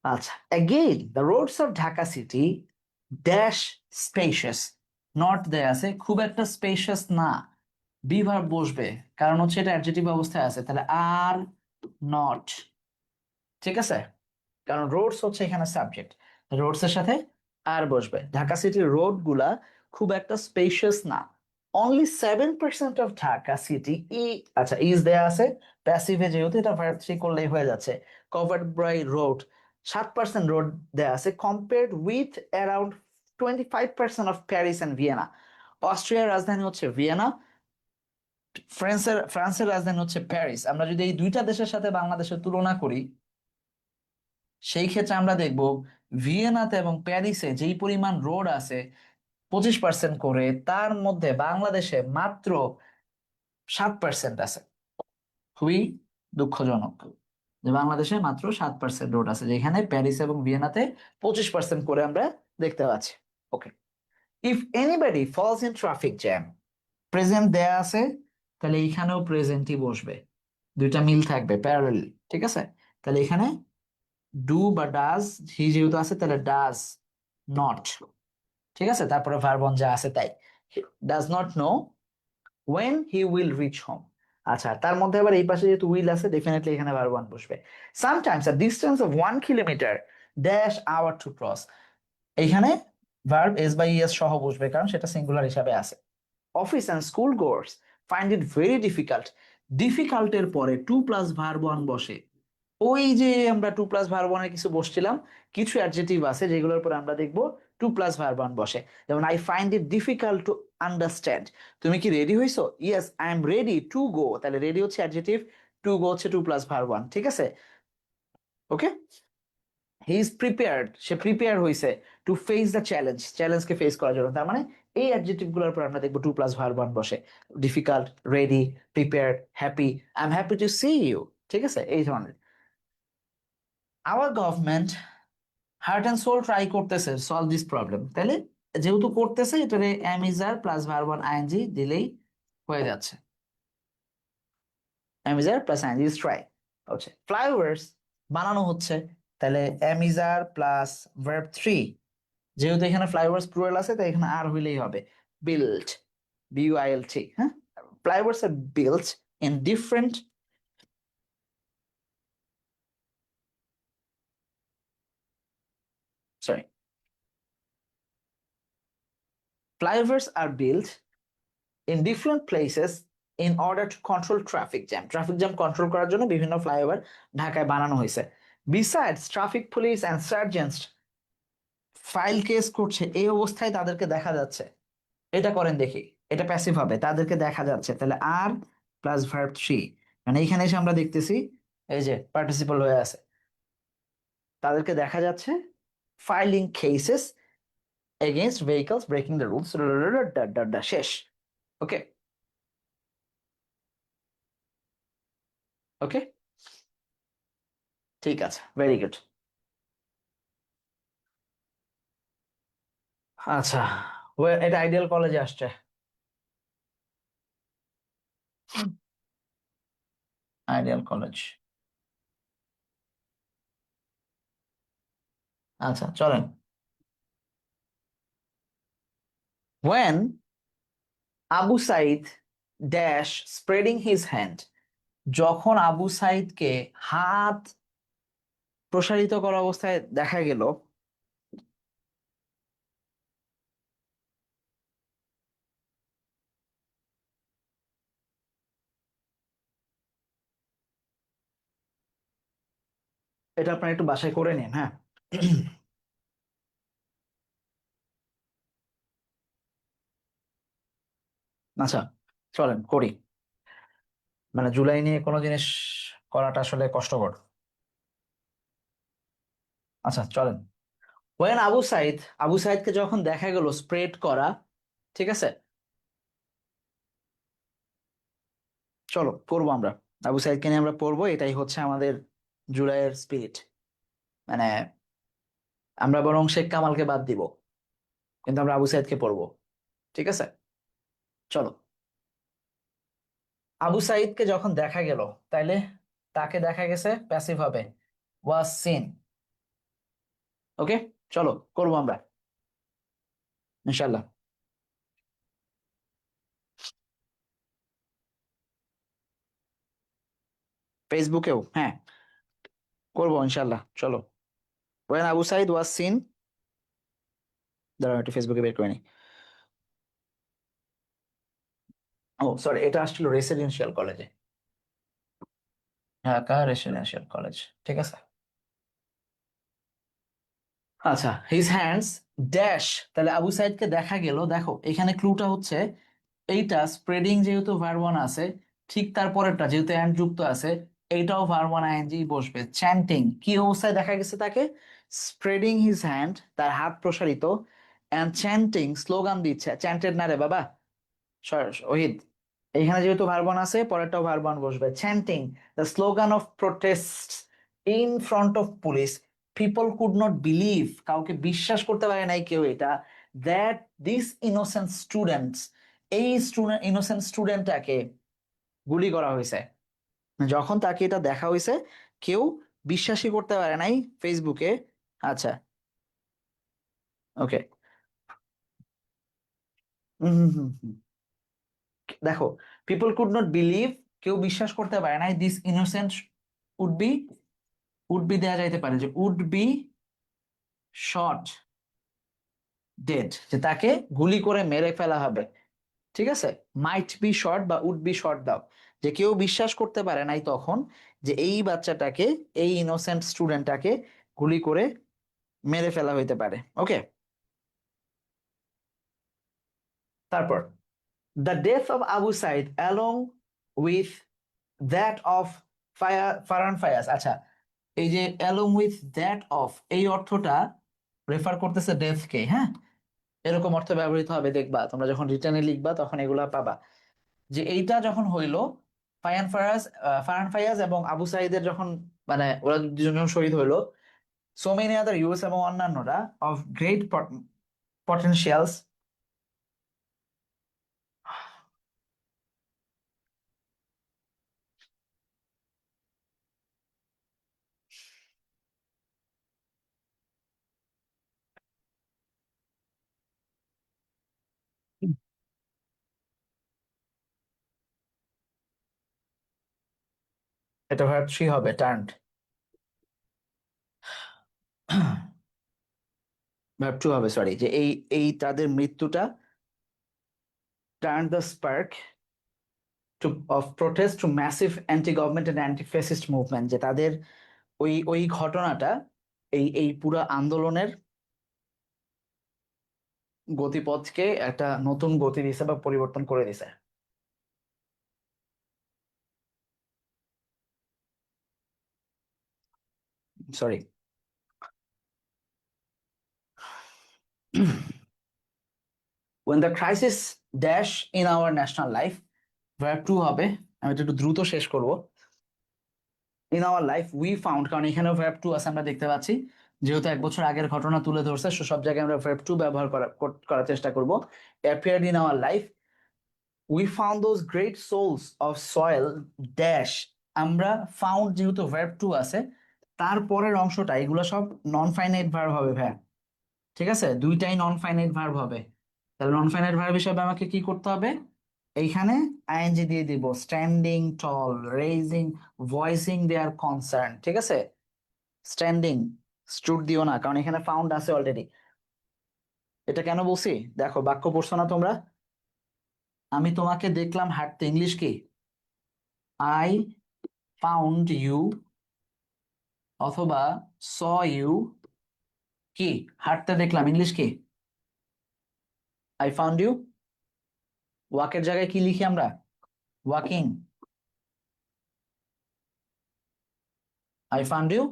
আচ্ছা, again the roads of Dhaka city dash spacious, not দেয়া আছে, খুব একটা স্পেশিয়াস না, বি ভার্ব বসবে, কারণ হচ্ছে এটা অ্যাডজেক্টিভ অবস্থায় আছে, তাহলে আর নট, ঠিক আছে? কারণ রোডস হচ্ছে এখানে সাবজেক্ট, রোডস এর সাথে আর বসবে। ঢাকা সিটির রোড গুলা খুব একটা স্পেশিয়াস না। অনলি 7% অফ ঢাকা সিটি আচ্ছা ইজ দেয়া আছে, প্যাসিভে যেহেতু এটা ভার্ব থ্রি করলেই হয়ে যাচ্ছে, কভার্ড বাই রোড, 7% রোড দেয়া আছে, compared with around 25% of Paris and Vienna. অস্ট্রিয়ার রাজধানী হচ্ছে ভিয়েনা, ফ্রান্সের রাজধানী হচ্ছে প্যারিস। আমরা যদি এই দুইটা দেশের সাথে বাংলাদেশের তুলনা করি, সেই ক্ষেত্রে আমরা দেখব ভিয়েনাতে এবং প্যারিসে যেই পরিমাণ রোড আছে 25% করে, তার মধ্যে বাংলাদেশে মাত্র 7% আছে। খুবই দুঃখজনক যে বাংলাদেশে মাত্র 7% রোড আছে, যেখানে প্যারিস এবং ভিয়েনাতে 25% করে আমরা দেখতে পাচ্ছি। Okay, if anybody falls in traffic jam, present দেয়া আছে, তাহলে এখানেও প্রেজেন্টই বসবে, দুইটা মিল থাকবে প্যারালাল, ঠিক আছে? তাহলে এখানে ডু বা ডাজ, হি যেহেতু আছে তাহলে ডাজ নট, ঠিক আছে? তারপরে ভার্ব অন যা আছে তাই, does not know when he will reach home. আচ্ছা, তার মধ্যে আবার এই পাশে যেহেতু উইল আছে, ডেফিনেটলি এখানে ভার্ব অন বসবে। Sometimes a distance of 1 kilometre dash hour to cross, এইখানে ভার্ব এস বাই এস সহ বসবে, কারণ সেটা সিঙ্গুলার হিসাবে আছে। Office and school goers find it very difficult, ডিফিকাল্টের পরে টু প্লাস ভার্ব অন বসে, ওই যে আমরা টু প্লাস ভার্ব ওয়ানের কিছু বসছিলাম, কিছু অ্যাডজেক্টিভ আছে যেগুলোর উপর আমরা দেখবো টু প্লাস ভার্ব ওয়ান বসে। যেমন I find it difficult to understand. তুমি কি রেডি হইছো? Yes I am ready to go. তাহলে রেডি হচ্ছে অ্যাডজেক্টিভ, টু গো হচ্ছে টু প্লাস ভার্ব ওয়ান। ঠিক আছে, ওকে। হি ইজ প্রিপেয়ার্ড, সে প্রিপেয়ার হইছে টু ফেস দ্য চ্যালেঞ্জ, চ্যালেঞ্জকে ফেস করার জন্য। তার মানে এই অ্যাডজেক্টিভ গুলোর উপর আমরা দেখবো টু প্লাস ভার্ব ওয়ান বসে। Difficult, ready, prepared, happy, I am happy to see you. ঠিক আছে, এই ধরনের। Our government heart and soul try করতেছে সলভ দিস প্রবলেম। তাহলে যেহেতু করতেছে, এটারে am is are plus verb one ING দিলেই হয়ে যাচ্ছে। Am is are plus ING is try হচ্ছে। ফ্লাইওভার্স বানানো হচ্ছে, তাহলে am is are plus verb three. যেহেতু এখানে ফ্লাইওভার্স প্লুরাল আছে, তাই এখানে আর হইলেই হবে। Built, B U I L T. হ্যাঁ, flyovers are built in different, sorry, flyovers are built in different places in order to control traffic jam. Traffic jam control করার জন্য বিভিন্ন ফ্লাইওভার ঢাকায় বানানো হয়েছে। Besides traffic police and sergeants file case করছে, এই অবস্থায় তাদেরকে দেখা যাচ্ছে। এটা করেন দেখি, এটা প্যাসিভ হবে, তাদেরকে দেখা যাচ্ছে। তাহলে আর প্লাস ভার্ব থ্রি, মানে এখানে এসে আমরা দেখতেছি এই যে পার্টিসিপল হয়ে আছে, তাদেরকে দেখা যাচ্ছে filing cases against vehicles breaking the rules, শেষ। ওকে, ওকে, ঠিক আছে, ভেরি গুড। আচ্ছা, এটা আইডিয়াল কলেজে আসছে। আইডিয়াল কলেজ, আচ্ছা চলেন। when Abu Sayed dash spreading his hand, যখন আবু সাইদকে হাত প্রসারিত করা অবস্থায় দেখা গেল, এটা আপনারা একটু বাসায় করে নিন, হ্যাঁ। আচ্ছা চলেন করি, মানে জুলাই নিয়ে কোনো জিনিস করাটা আসলে কষ্টকর। আচ্ছা চলেন। ওয়েন আবু সাইদ, আবু সাইদকে যখন দেখা গেল স্প্রেড করা, ঠিক আছে, চলো পড়বো আমরা, আবু সাইদকে নিয়ে আমরা পড়বো। এটাই হচ্ছে আমাদের জুলাইয়ের স্পিরিট। মানে আমরা বরং শেখ কামালকে বাদ দিব, কিন্তু আমরা আবু সাইদকে পড়বো। ঠিক আছে, চলো। আবু সাইদকে যখন দেখা গেল, তাইলে তাকে দেখা গেছে প্যাসিভ হবে, ওয়াজ সিন। ওকে, চলো করবো আমরা ইনশাল্লাহ। ফেসবুকেও হ্যাঁ করবো ইনশাল্লাহ, চলো। When Abu Sayed was seen, দাঁড়াও একটু ফেসবুকে বের করে নি। ও সরি, এটা আসছিল রেসিডেন্সিয়াল কলেজে, ঢাকা রেসিডেন্সিয়াল কলেজ। ঠিক আছে, আচ্ছা। হিজ হ্যান্ডস ড্যাশ, তাহলে আবু সাইদকে দেখা গেল। দেখো এখানে ক্লুটা হচ্ছে এইটা স্প্রেডিং যেহেতু ভার্ব ওয়ান আছে, ঠিক তারপরেরটা যেহেতু এন্ড যুক্ত আছে, এইটাও ভার্ব ওয়ান আইএনজি বসবে। চ্যান্টিং, কি অবস্থায় দেখা গেছে তাকে? স্প্রেডিং হিজ হ্যান্ড, তার হাত প্রসারিত, এন্ড চ্যান্টিং, স্লোগান দিচ্ছে। চ্যান্টেড না রে বাবা, ওহিদ, এখানে যেহেতু ভার্ব ওয়ান আছে, পরেরটাও ভার্ব ওয়ান বসবে। Chanting the slogan of protest in front of police, people could not believe, কাউকে বিশ্বাস করতে পারে নাই কেউ এটা, দ্যাট দিস ইনোসেন্ট স্টুডেন্টস, এই স্টুডেন্ট, ইনোসেন্ট স্টুডেন্টটাকে গুলি করা হয়েছে। যখন তাকে এটা দেখা হয়েছে, কেউ বিশ্বাসই করতে পারে নাই ফেসবুকে। আচ্ছা, ওকে। হম হম হম হম। দেখো, পিপল কুড নট বিলিভ, কেউ বিশ্বাস করতে পারে নাই, this innocent would be, would be দেয়া যাইতে পারে যে উড বি শট ডেড, যে তাকে গুলি করে মেরে ফেলা হবে। ঠিক আছে, মাইট বি শর্ট বা উড বি শর্ট দাও, যে কেউ বিশ্বাস করতে পারে নাই তখন যে এই বাচ্চাটাকে, এই ইনোসেন্ট স্টুডেন্টটাকে গুলি করে মেরে ফেলা হইতে পারে। ওকে, তারপর the death of Abu Sayed along with that of Farhan Faiyaz. আচ্ছা, এই যে অ্যালং উইথ দ্যাট অফ, এই অর্থটা রেফার করতেছে ডেথকে। হ্যাঁ, এরকম অর্থ ব্যবহৃত হবে, দেখবা তোমরা যখন রিটার্নে লিখবা তখন এগুলা পাবা। যে এইটা যখন হইলো, ফারহান ফায়াজ এবং আবু সাইদের যখন, মানে ওরা দুজন যখন শহীদ হইলো, সো মেনি আদার ইউএস এবং অন্যান্যরা অফ গ্রেট পটেনশিয়ালস, এটা ভার্ব থ্রি হবে, টার্নড। ভার্ব টু হবে, সরি, যে এই এই তাদের মৃত্যুটা turn the spark to of protest to massive anti government and anti fascist movement, যে তাদের ওই ওই ঘটনাটা এই এই পুরো আন্দোলনের গতিপথকে একটা নতুন গতি দিছে বা পরিবর্তন করে দিছে। Sorry. when the crisis dash in our national life, verb 2 হবে। আমি এটা একটু দ্রুত শেষ করব। in our life we found, কারণ এখানেও verb 2 আছে আমরা দেখতে পাচ্ছি, যেহেতু 1 বছর আগের ঘটনা তুলে ধরছে, সব জায়গায় আমরা verb 2 ব্যবহার করার চেষ্টা করব। appeared in our life, we found those great souls of soil dash, আমরা found যেহেতু verb 2 আছে, তারপরের অংশটা এগুলো সব নন ফাইনাইট ভার্ব হবে ভাই। ঠিক আছে, দুইটাই নন ফাইনাইট ভার্ব হবে। তাহলে নন ফাইনাইট ভার্ব হিসেবে আমাকে কি করতে হবে, এইখানে আইএনজি দিয়ে দিব, স্ট্যান্ডিং টল, রেইজিং, ভয়েসিং দেয়ার কনসার্ন। ঠিক আছে, স্ট্যান্ডিং স্টুড দিও না, কারণ এখানে ফাউন্ড আছে অলরেডি। এটা কেন বলছি দেখো, বাক্য পড়ছো না তোমরা, আমি তোমাকে দেখলাম হাঁটতে, ইংলিশ কি? আই ফাউন্ড ইউ, অথবা স ইউ কি হাঁটতে দেখলাম, ইংলিশ কি? I found you. ওয়াকের জায়গায় কি লিখি আমরা? Walking. I found you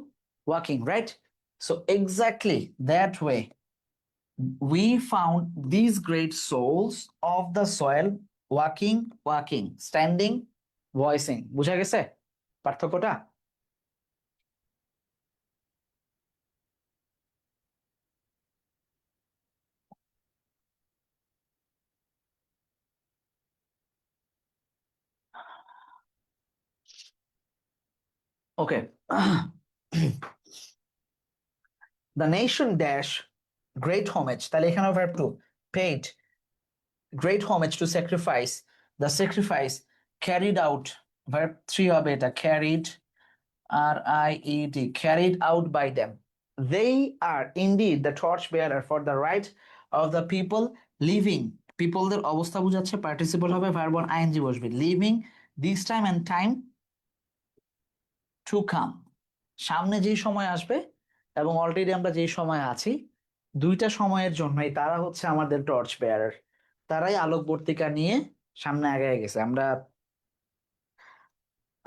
walking, right? So exactly that way, we found these great souls of the soil walking, standing, voicing. বুঝা গেছে পার্থক্যটা? Okay. The nation dash great homage, তাহলে এখানে verb 2, paid great homage to sacrifice, the sacrifice carried out, verb 3 হবে এটা, carried, RIED, carried out by them. They are indeed the torch bearer for the right of the people living. People দের অবস্থা বোঝাচ্ছে, participle হবে, verb one ING বসবে, living this time and time to come, সামনে যেই সময় আসবে এবং already আমরা যেই সময় আছি, দুইটা সময়ের জন্যই তারা হচ্ছে আমাদের টর্চ বেয়ারার। তারাই আলোকবর্তিকা নিয়ে সামনে আগায় গেছে, আমরা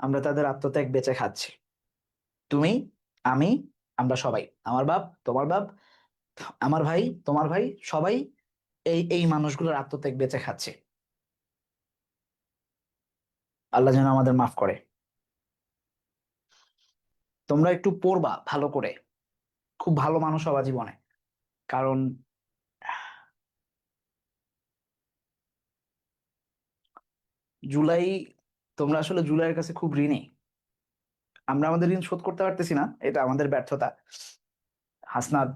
আমরা তাদের আত্মত্যাগ বেঁচে খাচ্ছি। তুমি, আমি, আমরা সবাই, আমার বাপ, তোমার বাপ, আমার ভাই, তোমার ভাই, সবাই এই এই মানুষগুলোর আত্মত্যাগ বেঁচে খাচ্ছে। আল্লাহ যেন আমাদের মাফ করে। তোমরা একটু পড়বা ভালো করে, খুব ভালো মানুষ হবা জীবনে, কারণ জুলাই, তোমরা আসলে জুলাইয়ের কাছে খুব ঋণী। আমরা আমাদের ঋণ শোধ করতে পারতেছি না, এটা আমাদের ব্যর্থতা। হাসনাত,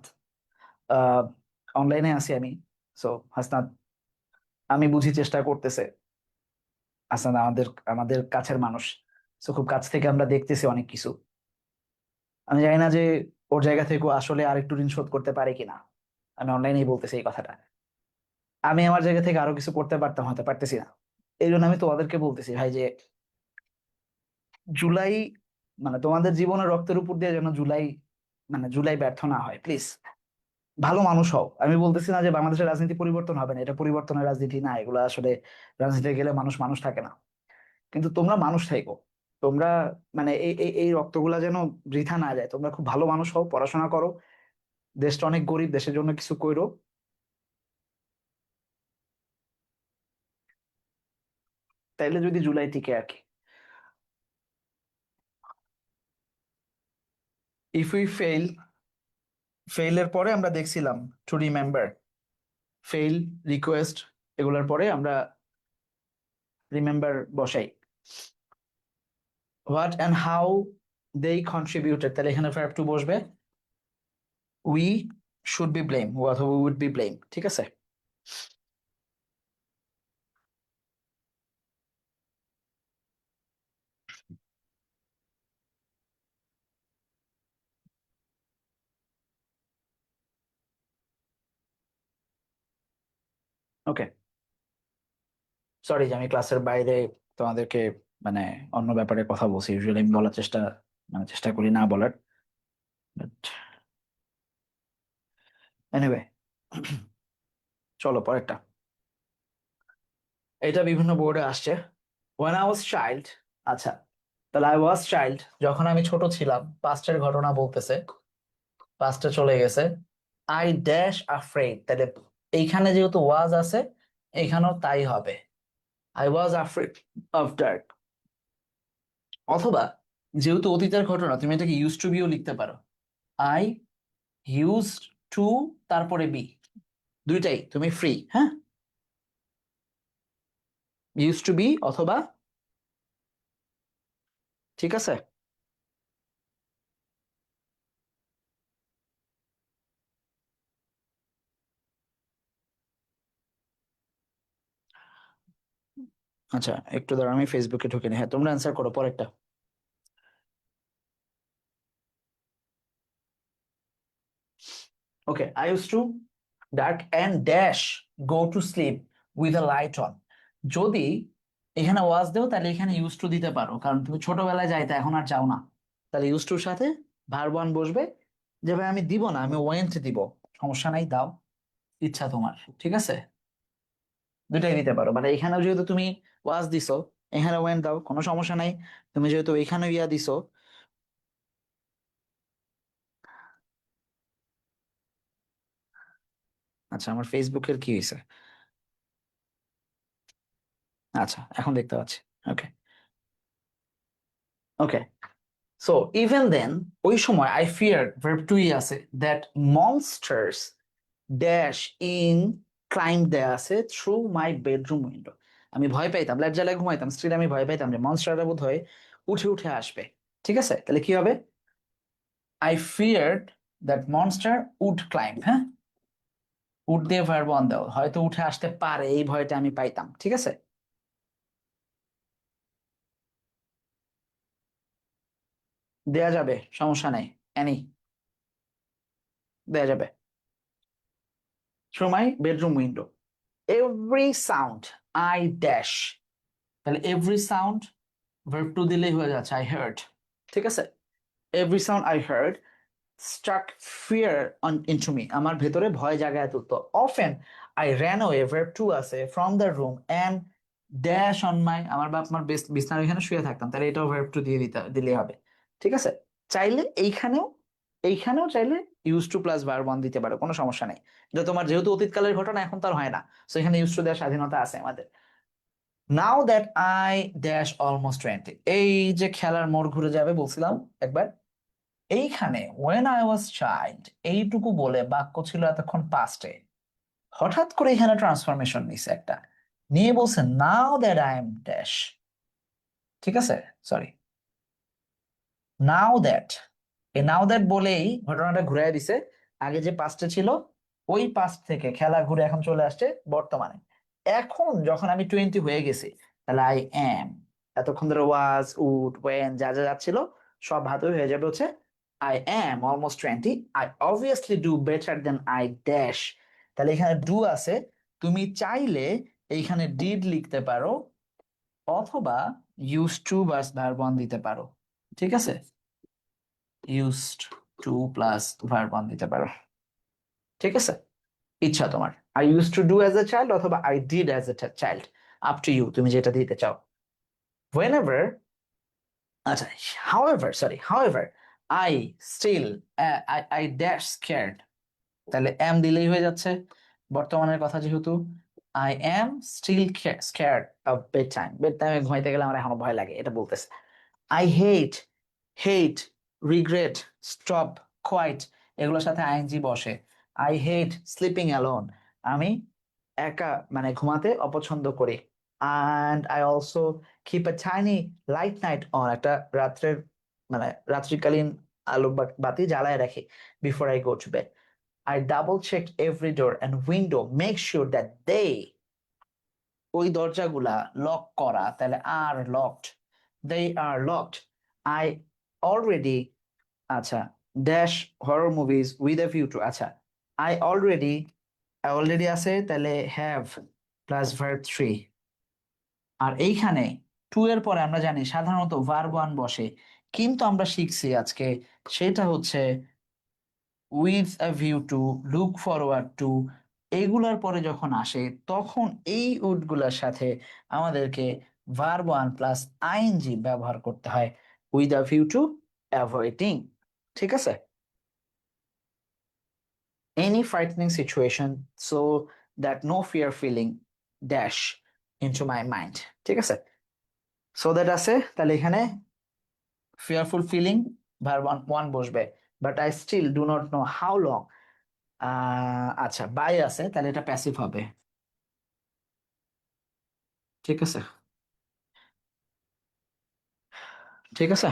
অনলাইনে আছি আমি, সো হাসনাত আমি বুঝি চেষ্টা করতেছে। হাসনাত আমাদের আমাদের কাছের মানুষ, সো খুব কাছ থেকে আমরা দেখতেছি অনেক কিছু। আমি জানি না যে ওর জায়গা থেকে ও আসলে আরেকটু ঋণ শোধ করতে পারে কিনা, আমি অনলাইনেই বলতেছি এই কথাটা। আমি আমার জায়গা থেকে আরো কিছু করতে পারতাম, হয়তো পারতেছি না। এই জন্য আমি তোমাদেরকে বলতেছি ভাই, যে জুলাই মানে তোমাদের জীবনের রক্তের উপর দিয়ে যেন জুলাই, মানে জুলাই ব্যর্থ না হয় প্লিজ। ভালো মানুষ হও। আমি বলতেছি না যে বাংলাদেশের রাজনীতি পরিবর্তন হবে না, এটা পরিবর্তনের রাজনীতি না, এগুলা আসলে রাজনীতিতে গেলে মানুষ মানুষ থাকে না। কিন্তু তোমরা মানুষ থাইকো, তোমরা মানে এই রক্তগুলা যেন বৃথা না যায়। তোমরা খুব ভালো মানুষ হও, পড়াশোনা করো, দেশটা অনেক গরিব, দেশের জন্য কিছু কইরো। তাইলে যদি জুলাই টিকে আর কি। ইফ উই ফেল, ফেইলের পরে আমরা দেখছিলাম টু রিমেম্বার, ফেইল, রিকোয়েস্ট, এগুলোর পরে আমরা রিমেম্বার বসাই। What and how they contributed, তাহলে এখানে ভার্ব টু বসবে। উই শুড বি ব্লেম অথবা উই উড বি ব্লেম, ঠিক আছে। ওকে, সরি যে আমি ক্লাসের বাইরে তোমাদেরকে মানে অন্য ব্যাপারে কথা বলছি। ইউজুয়ালি আমি বলার চেষ্টা, মানে চেষ্টা করি না বলার, বাট এনিওয়ে। চলো পরেরটা। এটা বিভিন্ন বোর্ডে আসছে। when I was child, আচ্ছা, তাহলে I was child, যখন আমি ছোট ছিলাম, পাস্টের ঘটনা বলতেছে, পাস্টে চলে গেছে। I dash afraid, তাহলে এইখানে যেহেতু was আছে, এইখানেও তাই হবে। I was afraid of dark। অথবা যেহেতু অতীতের ঘটনা, তুমি এটাকে used to be ও লিখতে পারো। I used to, তারপরে be, দুইটাই তুমি ফ্রি, হ্যাঁ। used to be অথবা, ঠিক আছে। আচ্ছা একটু দাঁড়া, আমি ফেসবুকে ঢুকে নি। হ্যাঁ তোমরা অ্যান্সার করো পরেরটা। Okay, I use to dark and dash go to sleep with a light on. যদি এখানে ওয়াজ দেও তাহলে এখানে ইউজ টু দিতে পারো, কারণ তুমি ছোটবেলায় যাইতে, এখন আর যাও না। তাহলে ইউজ টুর সাথে ভার্ব ওয়ান বসবে। যে ভাই আমি দিব না, আমি ওয়েন্ট দিব, সমস্যা নাই, দাও, ইচ্ছা তোমার, ঠিক আছে। দুটাই দিতে পারো, মানে এখানেও যেহেতু তুমি ওয়াজ দিছো, এখানে ওয়েন্ট দাও, কোনো সমস্যা নাই। তুমি যেহেতু এখানে ইয়া দিছো। আচ্ছা আমার ফেসবুকের কি হয়েছে? আচ্ছা এখন দেখতে পাচ্ছি। ওকে, ওকে। সো ইভেন দেন, ওই সময় আই ফিয়ার ভার্ব টু ই আছে, that monsters dash in climb দেয়া আছে থ্রু মাই বেডরুম উইন্ডো। আমি ভয় পাইতাম, লাইট জ্বালায় ঘুমাইতাম, স্টিল আমি ভয় পাইতাম যে মনস্টাররা বোধ হয় উঠে উঠে আসবে। ঠিক আছে, তাহলে কি হবে? I feared that monster would climb, হ্যাঁ, উড দিয়ে ভার্ব অন দাও, হয়তো উঠে আসতে পারে, এই ভয়টা আমি পাইতাম, ঠিক আছে। দেয়া যাবে, সমস্যা নেই, এনি দেয়া যাবে। Through my bedroom window, every sound I dash, তাহলে এভরি সাউন্ড ভার্ব টু দিলেই হয়ে যাচ্ছে, আই হার্ড, ঠিক আছে। Every sound I heard struck fear on into me, আমার ভেতরে ভয় জাগায় তুলতো। Often I ran away, verb two আছে, from the room and dash on my, আমার বাপ মার বিছানার এখানে শুয়ে থাকতাম, তাহলে এটাও ভার্ব টু দিয়ে দিলেই হবে, ঠিক আছে। চাইলে এইখানেও, এইখানেও চাইলে use to plus verb one দিতে পারো, কোনো সমস্যা নেই। এটা তোমার যেহেতু অতীতকালের ঘটনা, এখন তার হয় না, তো এখানে ইউজ টু দেওয়ার স্বাধীনতা আছে আমাদের। Now that I dash almost 20, এই যে খেলার মোড় ঘুরে যাবে বলছিলাম একবার, এইখানে when I was child এইটুকু বলে বাক্য ছিল এতক্ষণ পাস্টে, হঠাৎ করে এখানে ট্রান্সফরমেশন নিছে একটা, নিয়ে বলছে now that I am dash, ঠিক আছে, সরি, নাও দ্যাট, এই নাও দ্যাট বলেই ঘটনাটা ঘুরাই দিছে। আগে যে পাস্টে ছিল, ওই পাস্ট থেকে খেলা ঘুরে এখন চলে আসছে বর্তমানে। এখন যখন আমি 20 হয়ে গেছি, তাহলে আই এম, এতক্ষণ ধরে ওয়াজ, উড, ওয়েন যা যা যাচ্ছিল সব হাতে হয়ে যাবে হচ্ছে I am almost 20, I obviously do better then I dash. তাহলে এখানে ডু আছে, তুমি চাইলে এইখানে ডিড লিখতে পারো, অথবা ইউজ টু বাস ভার্ব ওয়ান দিতে পারো, ঠিক আছে, used to plus verb one দিতে পারো। ঠিক আছে, ইচ্ছা তোমার, I use to do as a child অথবা I did as a child, up to you, তুমি যেটা দিতে চাও। whenever আচ্ছা, however I still I dash scared, তাহলে am দিলেই হয়ে যাচ্ছে। বর্তমানের কথা যেহেতু, I am still scared of bedtime, বেডটাইমে ঘুমাইতে গেলে আমার এখনো ভয় লাগে, এটা বলতেছে। I hate regret stop quite, এগুলোর সাথে আইএনজি বসে। I hate sleeping alone, আমি একা মানে ঘুমাতে অপছন্দ করি। and I also keep a tiny light night on, একটা রাত্রের মানে রাত্রিকালীন আলো বাতি জ্বালায় রাখি before I go to bed. I double check every door and window, make sure that they, ওই দরজাগুলা লক করা, তাহলে are locked, they are locked. I already আচ্ছা dash horror movies with a view to, আচ্ছা I already আছে, তাহলে have plus verb three. আর এইখানে to এর পরে আমরা জানি সাধারণত ভার্ব ওয়ান বসে, কিন্তু আমরা শিখছি আজকে সেটা হচ্ছে with a view to, look forward two, এগুলার পরে যখন আসে তখন এই উডগুলার সাথে আমাদেরকে ভার্ব ওয়ান প্লাস আইএনজি ব্যবহার করতে হয়, with a view two avoiding. ঠিক আছে, any frightening situation so that no fear feeling dash into my mind, ঠিক আছে, so that আছে, তাহলে এখানে fearful feeling ভার্ব ওয়ান বসবে, but I still do not know how long, আচ্ছা by আছে, তাহলে এটা প্যাসিভ হবে। ঠিক আছে, ঠিক আছে,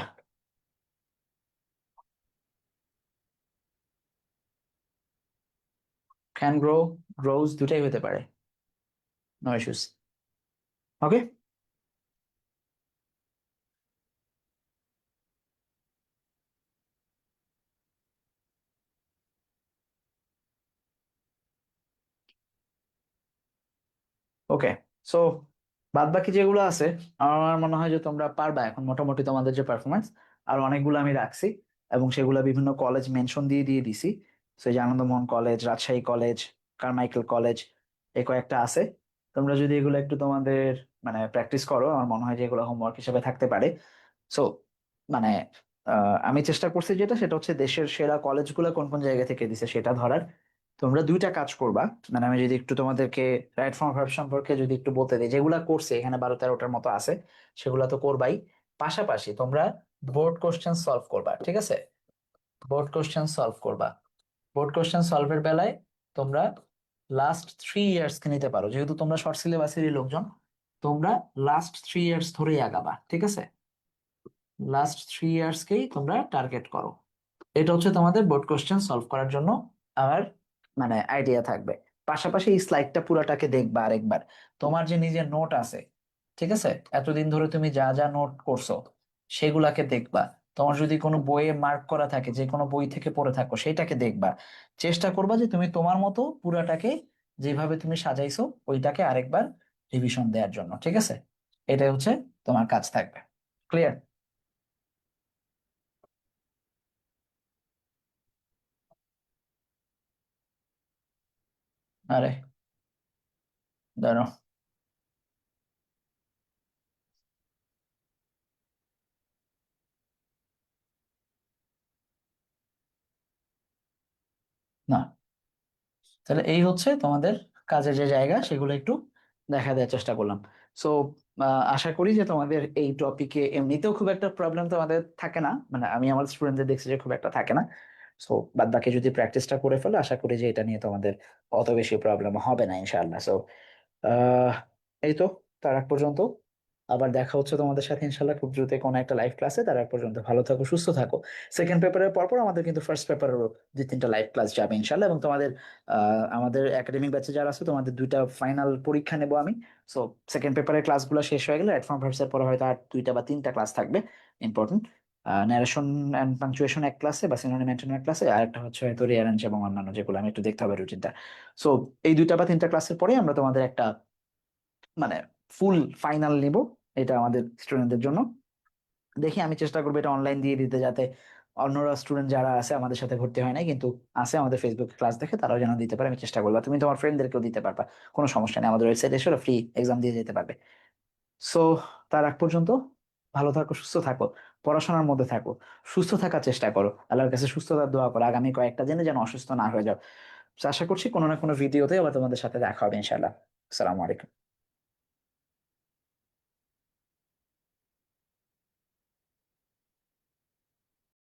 ক্যান গ্রো, গ্রোজ দুটাই হতে পারে, নো ইস্যুস। ওকে, ওকে, সো বাদ বাকি যেগুলো আছে আমার মনে হয় যে তোমরা পারবা এখন, মোটামুটি তোমাদের যে পারফরমেন্স, আর অনেকগুলো আমি রাখছি এবং সেগুলো বিভিন্ন কলেজ মেনশন দিয়ে দিয়ে দিছি। সেই যে Ananda Mohan college, Rajshahi college, Carmichael college, এই কয়েকটা আছে। তোমরা যদি এগুলো একটু তোমাদের মানে প্র্যাকটিস করো, আমার মনে হয় যে এগুলো হোমওয়ার্ক হিসেবে থাকতে পারে। সো মানে আমি চেষ্টা করছি যেটা, সেটা হচ্ছে দেশের সেরা কলেজগুলো কোন কোন জায়গা থেকে দিছে সেটা ধরার। তোমরা দুইটা কাজ করবা, মানে আমি যদি একটু তোমাদেরকে রাইট ফর্ম ভার্ব সম্পর্কে যদি একটু বলতে দিই, যেগুলা করছে এখানে 12-13টার মতো আছে, সেগুলা তো করবাই। পাশাপাশি তোমরা বোর্ড কোশ্চেন সলভ করবা, ঠিক আছে, বোর্ড কোশ্চেন সলভ করবা। বোর্ড কোশ্চেন সলভের বেলায় তোমরা লাস্ট 3 ইয়ার্স কে নিতে পারো, যেহেতু তোমরা শর্ট সিলেবাসেরই লোকজন, তোমরা লাস্ট 3 ইয়ার্স ধরেই আগাবা, ঠিক আছে, লাস্ট 3 ইয়ার্স কেই তোমরা টার্গেট করো। এটা হচ্ছে তোমাদের বোর্ড কোশ্চেন সলভ করার জন্য আমার মানে আইডিয়া থাকবে। পাশাপাশি এই স্লাইডটা পুরাটাকে দেখবা আরেকবার, তোমার যে নিজের নোট আছে, ঠিক আছে, এতদিন ধরে তুমি যা যা নোট করছো সেগুলাকে দেখবা। তোমার যদি কোনো বইয়ে মার্ক করা থাকে, যে কোনো বই থেকে পড়ে থাকো, সেটাকে দেখবা। চেষ্টা করবা যে তুমি তোমার মতো পুরাটাকে যেভাবে তুমি সাজাইছো ওইটাকে আরেকবার রিভিশন দেওয়ার জন্য, ঠিক আছে, এটাই হচ্ছে তোমার কাজ থাকবে। ক্লিয়ার? আরে দাঁড়াও, না, তাহলে এই হচ্ছে তোমাদের কাজের যে জায়গা, সেগুলো একটু দেখা দেওয়ার চেষ্টা করলাম। সো আশা করি যে তোমাদের এই টপিকে এমনিতেও খুব একটা প্রবলেম তোমাদের থাকে না, মানে আমি আমার স্টুডেন্টদের দেখছি যে খুব একটা থাকে না। সো বাদ বাকি যদি প্র্যাকটিসটা করে ফেলো, আশা করি যে এটা নিয়ে তোমাদের অত বেশি প্রবলেম হবে না ইনশাআল্লাহ। সো আহ এই তো, তার আগ পর্যন্ত আবার দেখা হচ্ছে তোমাদের সাথে ইনশাল্লাহ খুব দ্রুত কোনো একটা লাইভ ক্লাসে। তার আগ পর্যন্ত ভালো থাকো, সুস্থ থাকো। সেকেন্ড পেপারের পরপর আমাদের কিন্তু ফার্স্ট পেপারেরও 2-3টা লাইভ ক্লাস যাবে ইনশাল্লাহ, এবং তোমাদের আমাদের একাডেমিক ব্যাচে যারা আছে তোমাদের 2টা ফাইনাল পরীক্ষা নেবো আমি। সো সেকেন্ড পেপারের ক্লাসগুলো শেষ হয়ে গেলে অ্যাডফর্ম ভার্বসের পরে হয়তো আর 2টা বা 3টা ক্লাস থাকবে ইম্পর্টেন্ট। ন্যারেশন অ্যান্ড পাংচুয়েশন এক ক্লাসে বা সিনোনিম অ্যান্টোনিম এক ক্লাসে, আর একটা হচ্ছে হয়তো রিয়ারেঞ্জ এবং অন্যান্য, যেগুলো আমি একটু দেখতে হবে রুটিনটা। সো এই 2টা বা 3টা ক্লাসের পরে আমরা তোমাদের একটা মানে ফুল ফাইনাল নিব, এটা আমাদের স্টুডেন্টদের জন্য। দেখি আমি চেষ্টা করবো এটা অনলাইন দিয়ে দিতে, যাতে অন্যরা স্টুডেন্ট যারা আছে আমাদের সাথে ভর্তি হয় নাই কিন্তু আছে আমাদের ফেসবুক ক্লাস দেখে, তারাও যেন দিতে পারে। আমি চেষ্টা করবো, তুমি তোমার ফ্রেন্ডদেরকেও দিতে পারবা, কোনো সমস্যা নেই, আমাদের ওয়েবসাইটে এসে ফ্রি এক্সাম দিয়ে যেতে পারবে। সো তার আগ পর্যন্ত ভালো থাকো, সুস্থ থাকো, পড়াশোনার মধ্যে থাকো, সুস্থ থাকার চেষ্টা করো, আল্লাহর কাছে সুস্থতার দোয়া করো, আগামী কয়েকটা দিনে যেন অসুস্থ না হয়ে যাও। তো আশা করছি কোনো না কোনো ভিডিওতে আবার তোমাদের সাথে দেখা হবে ইনশাল্লাহ। আসসালামু আলাইকুম।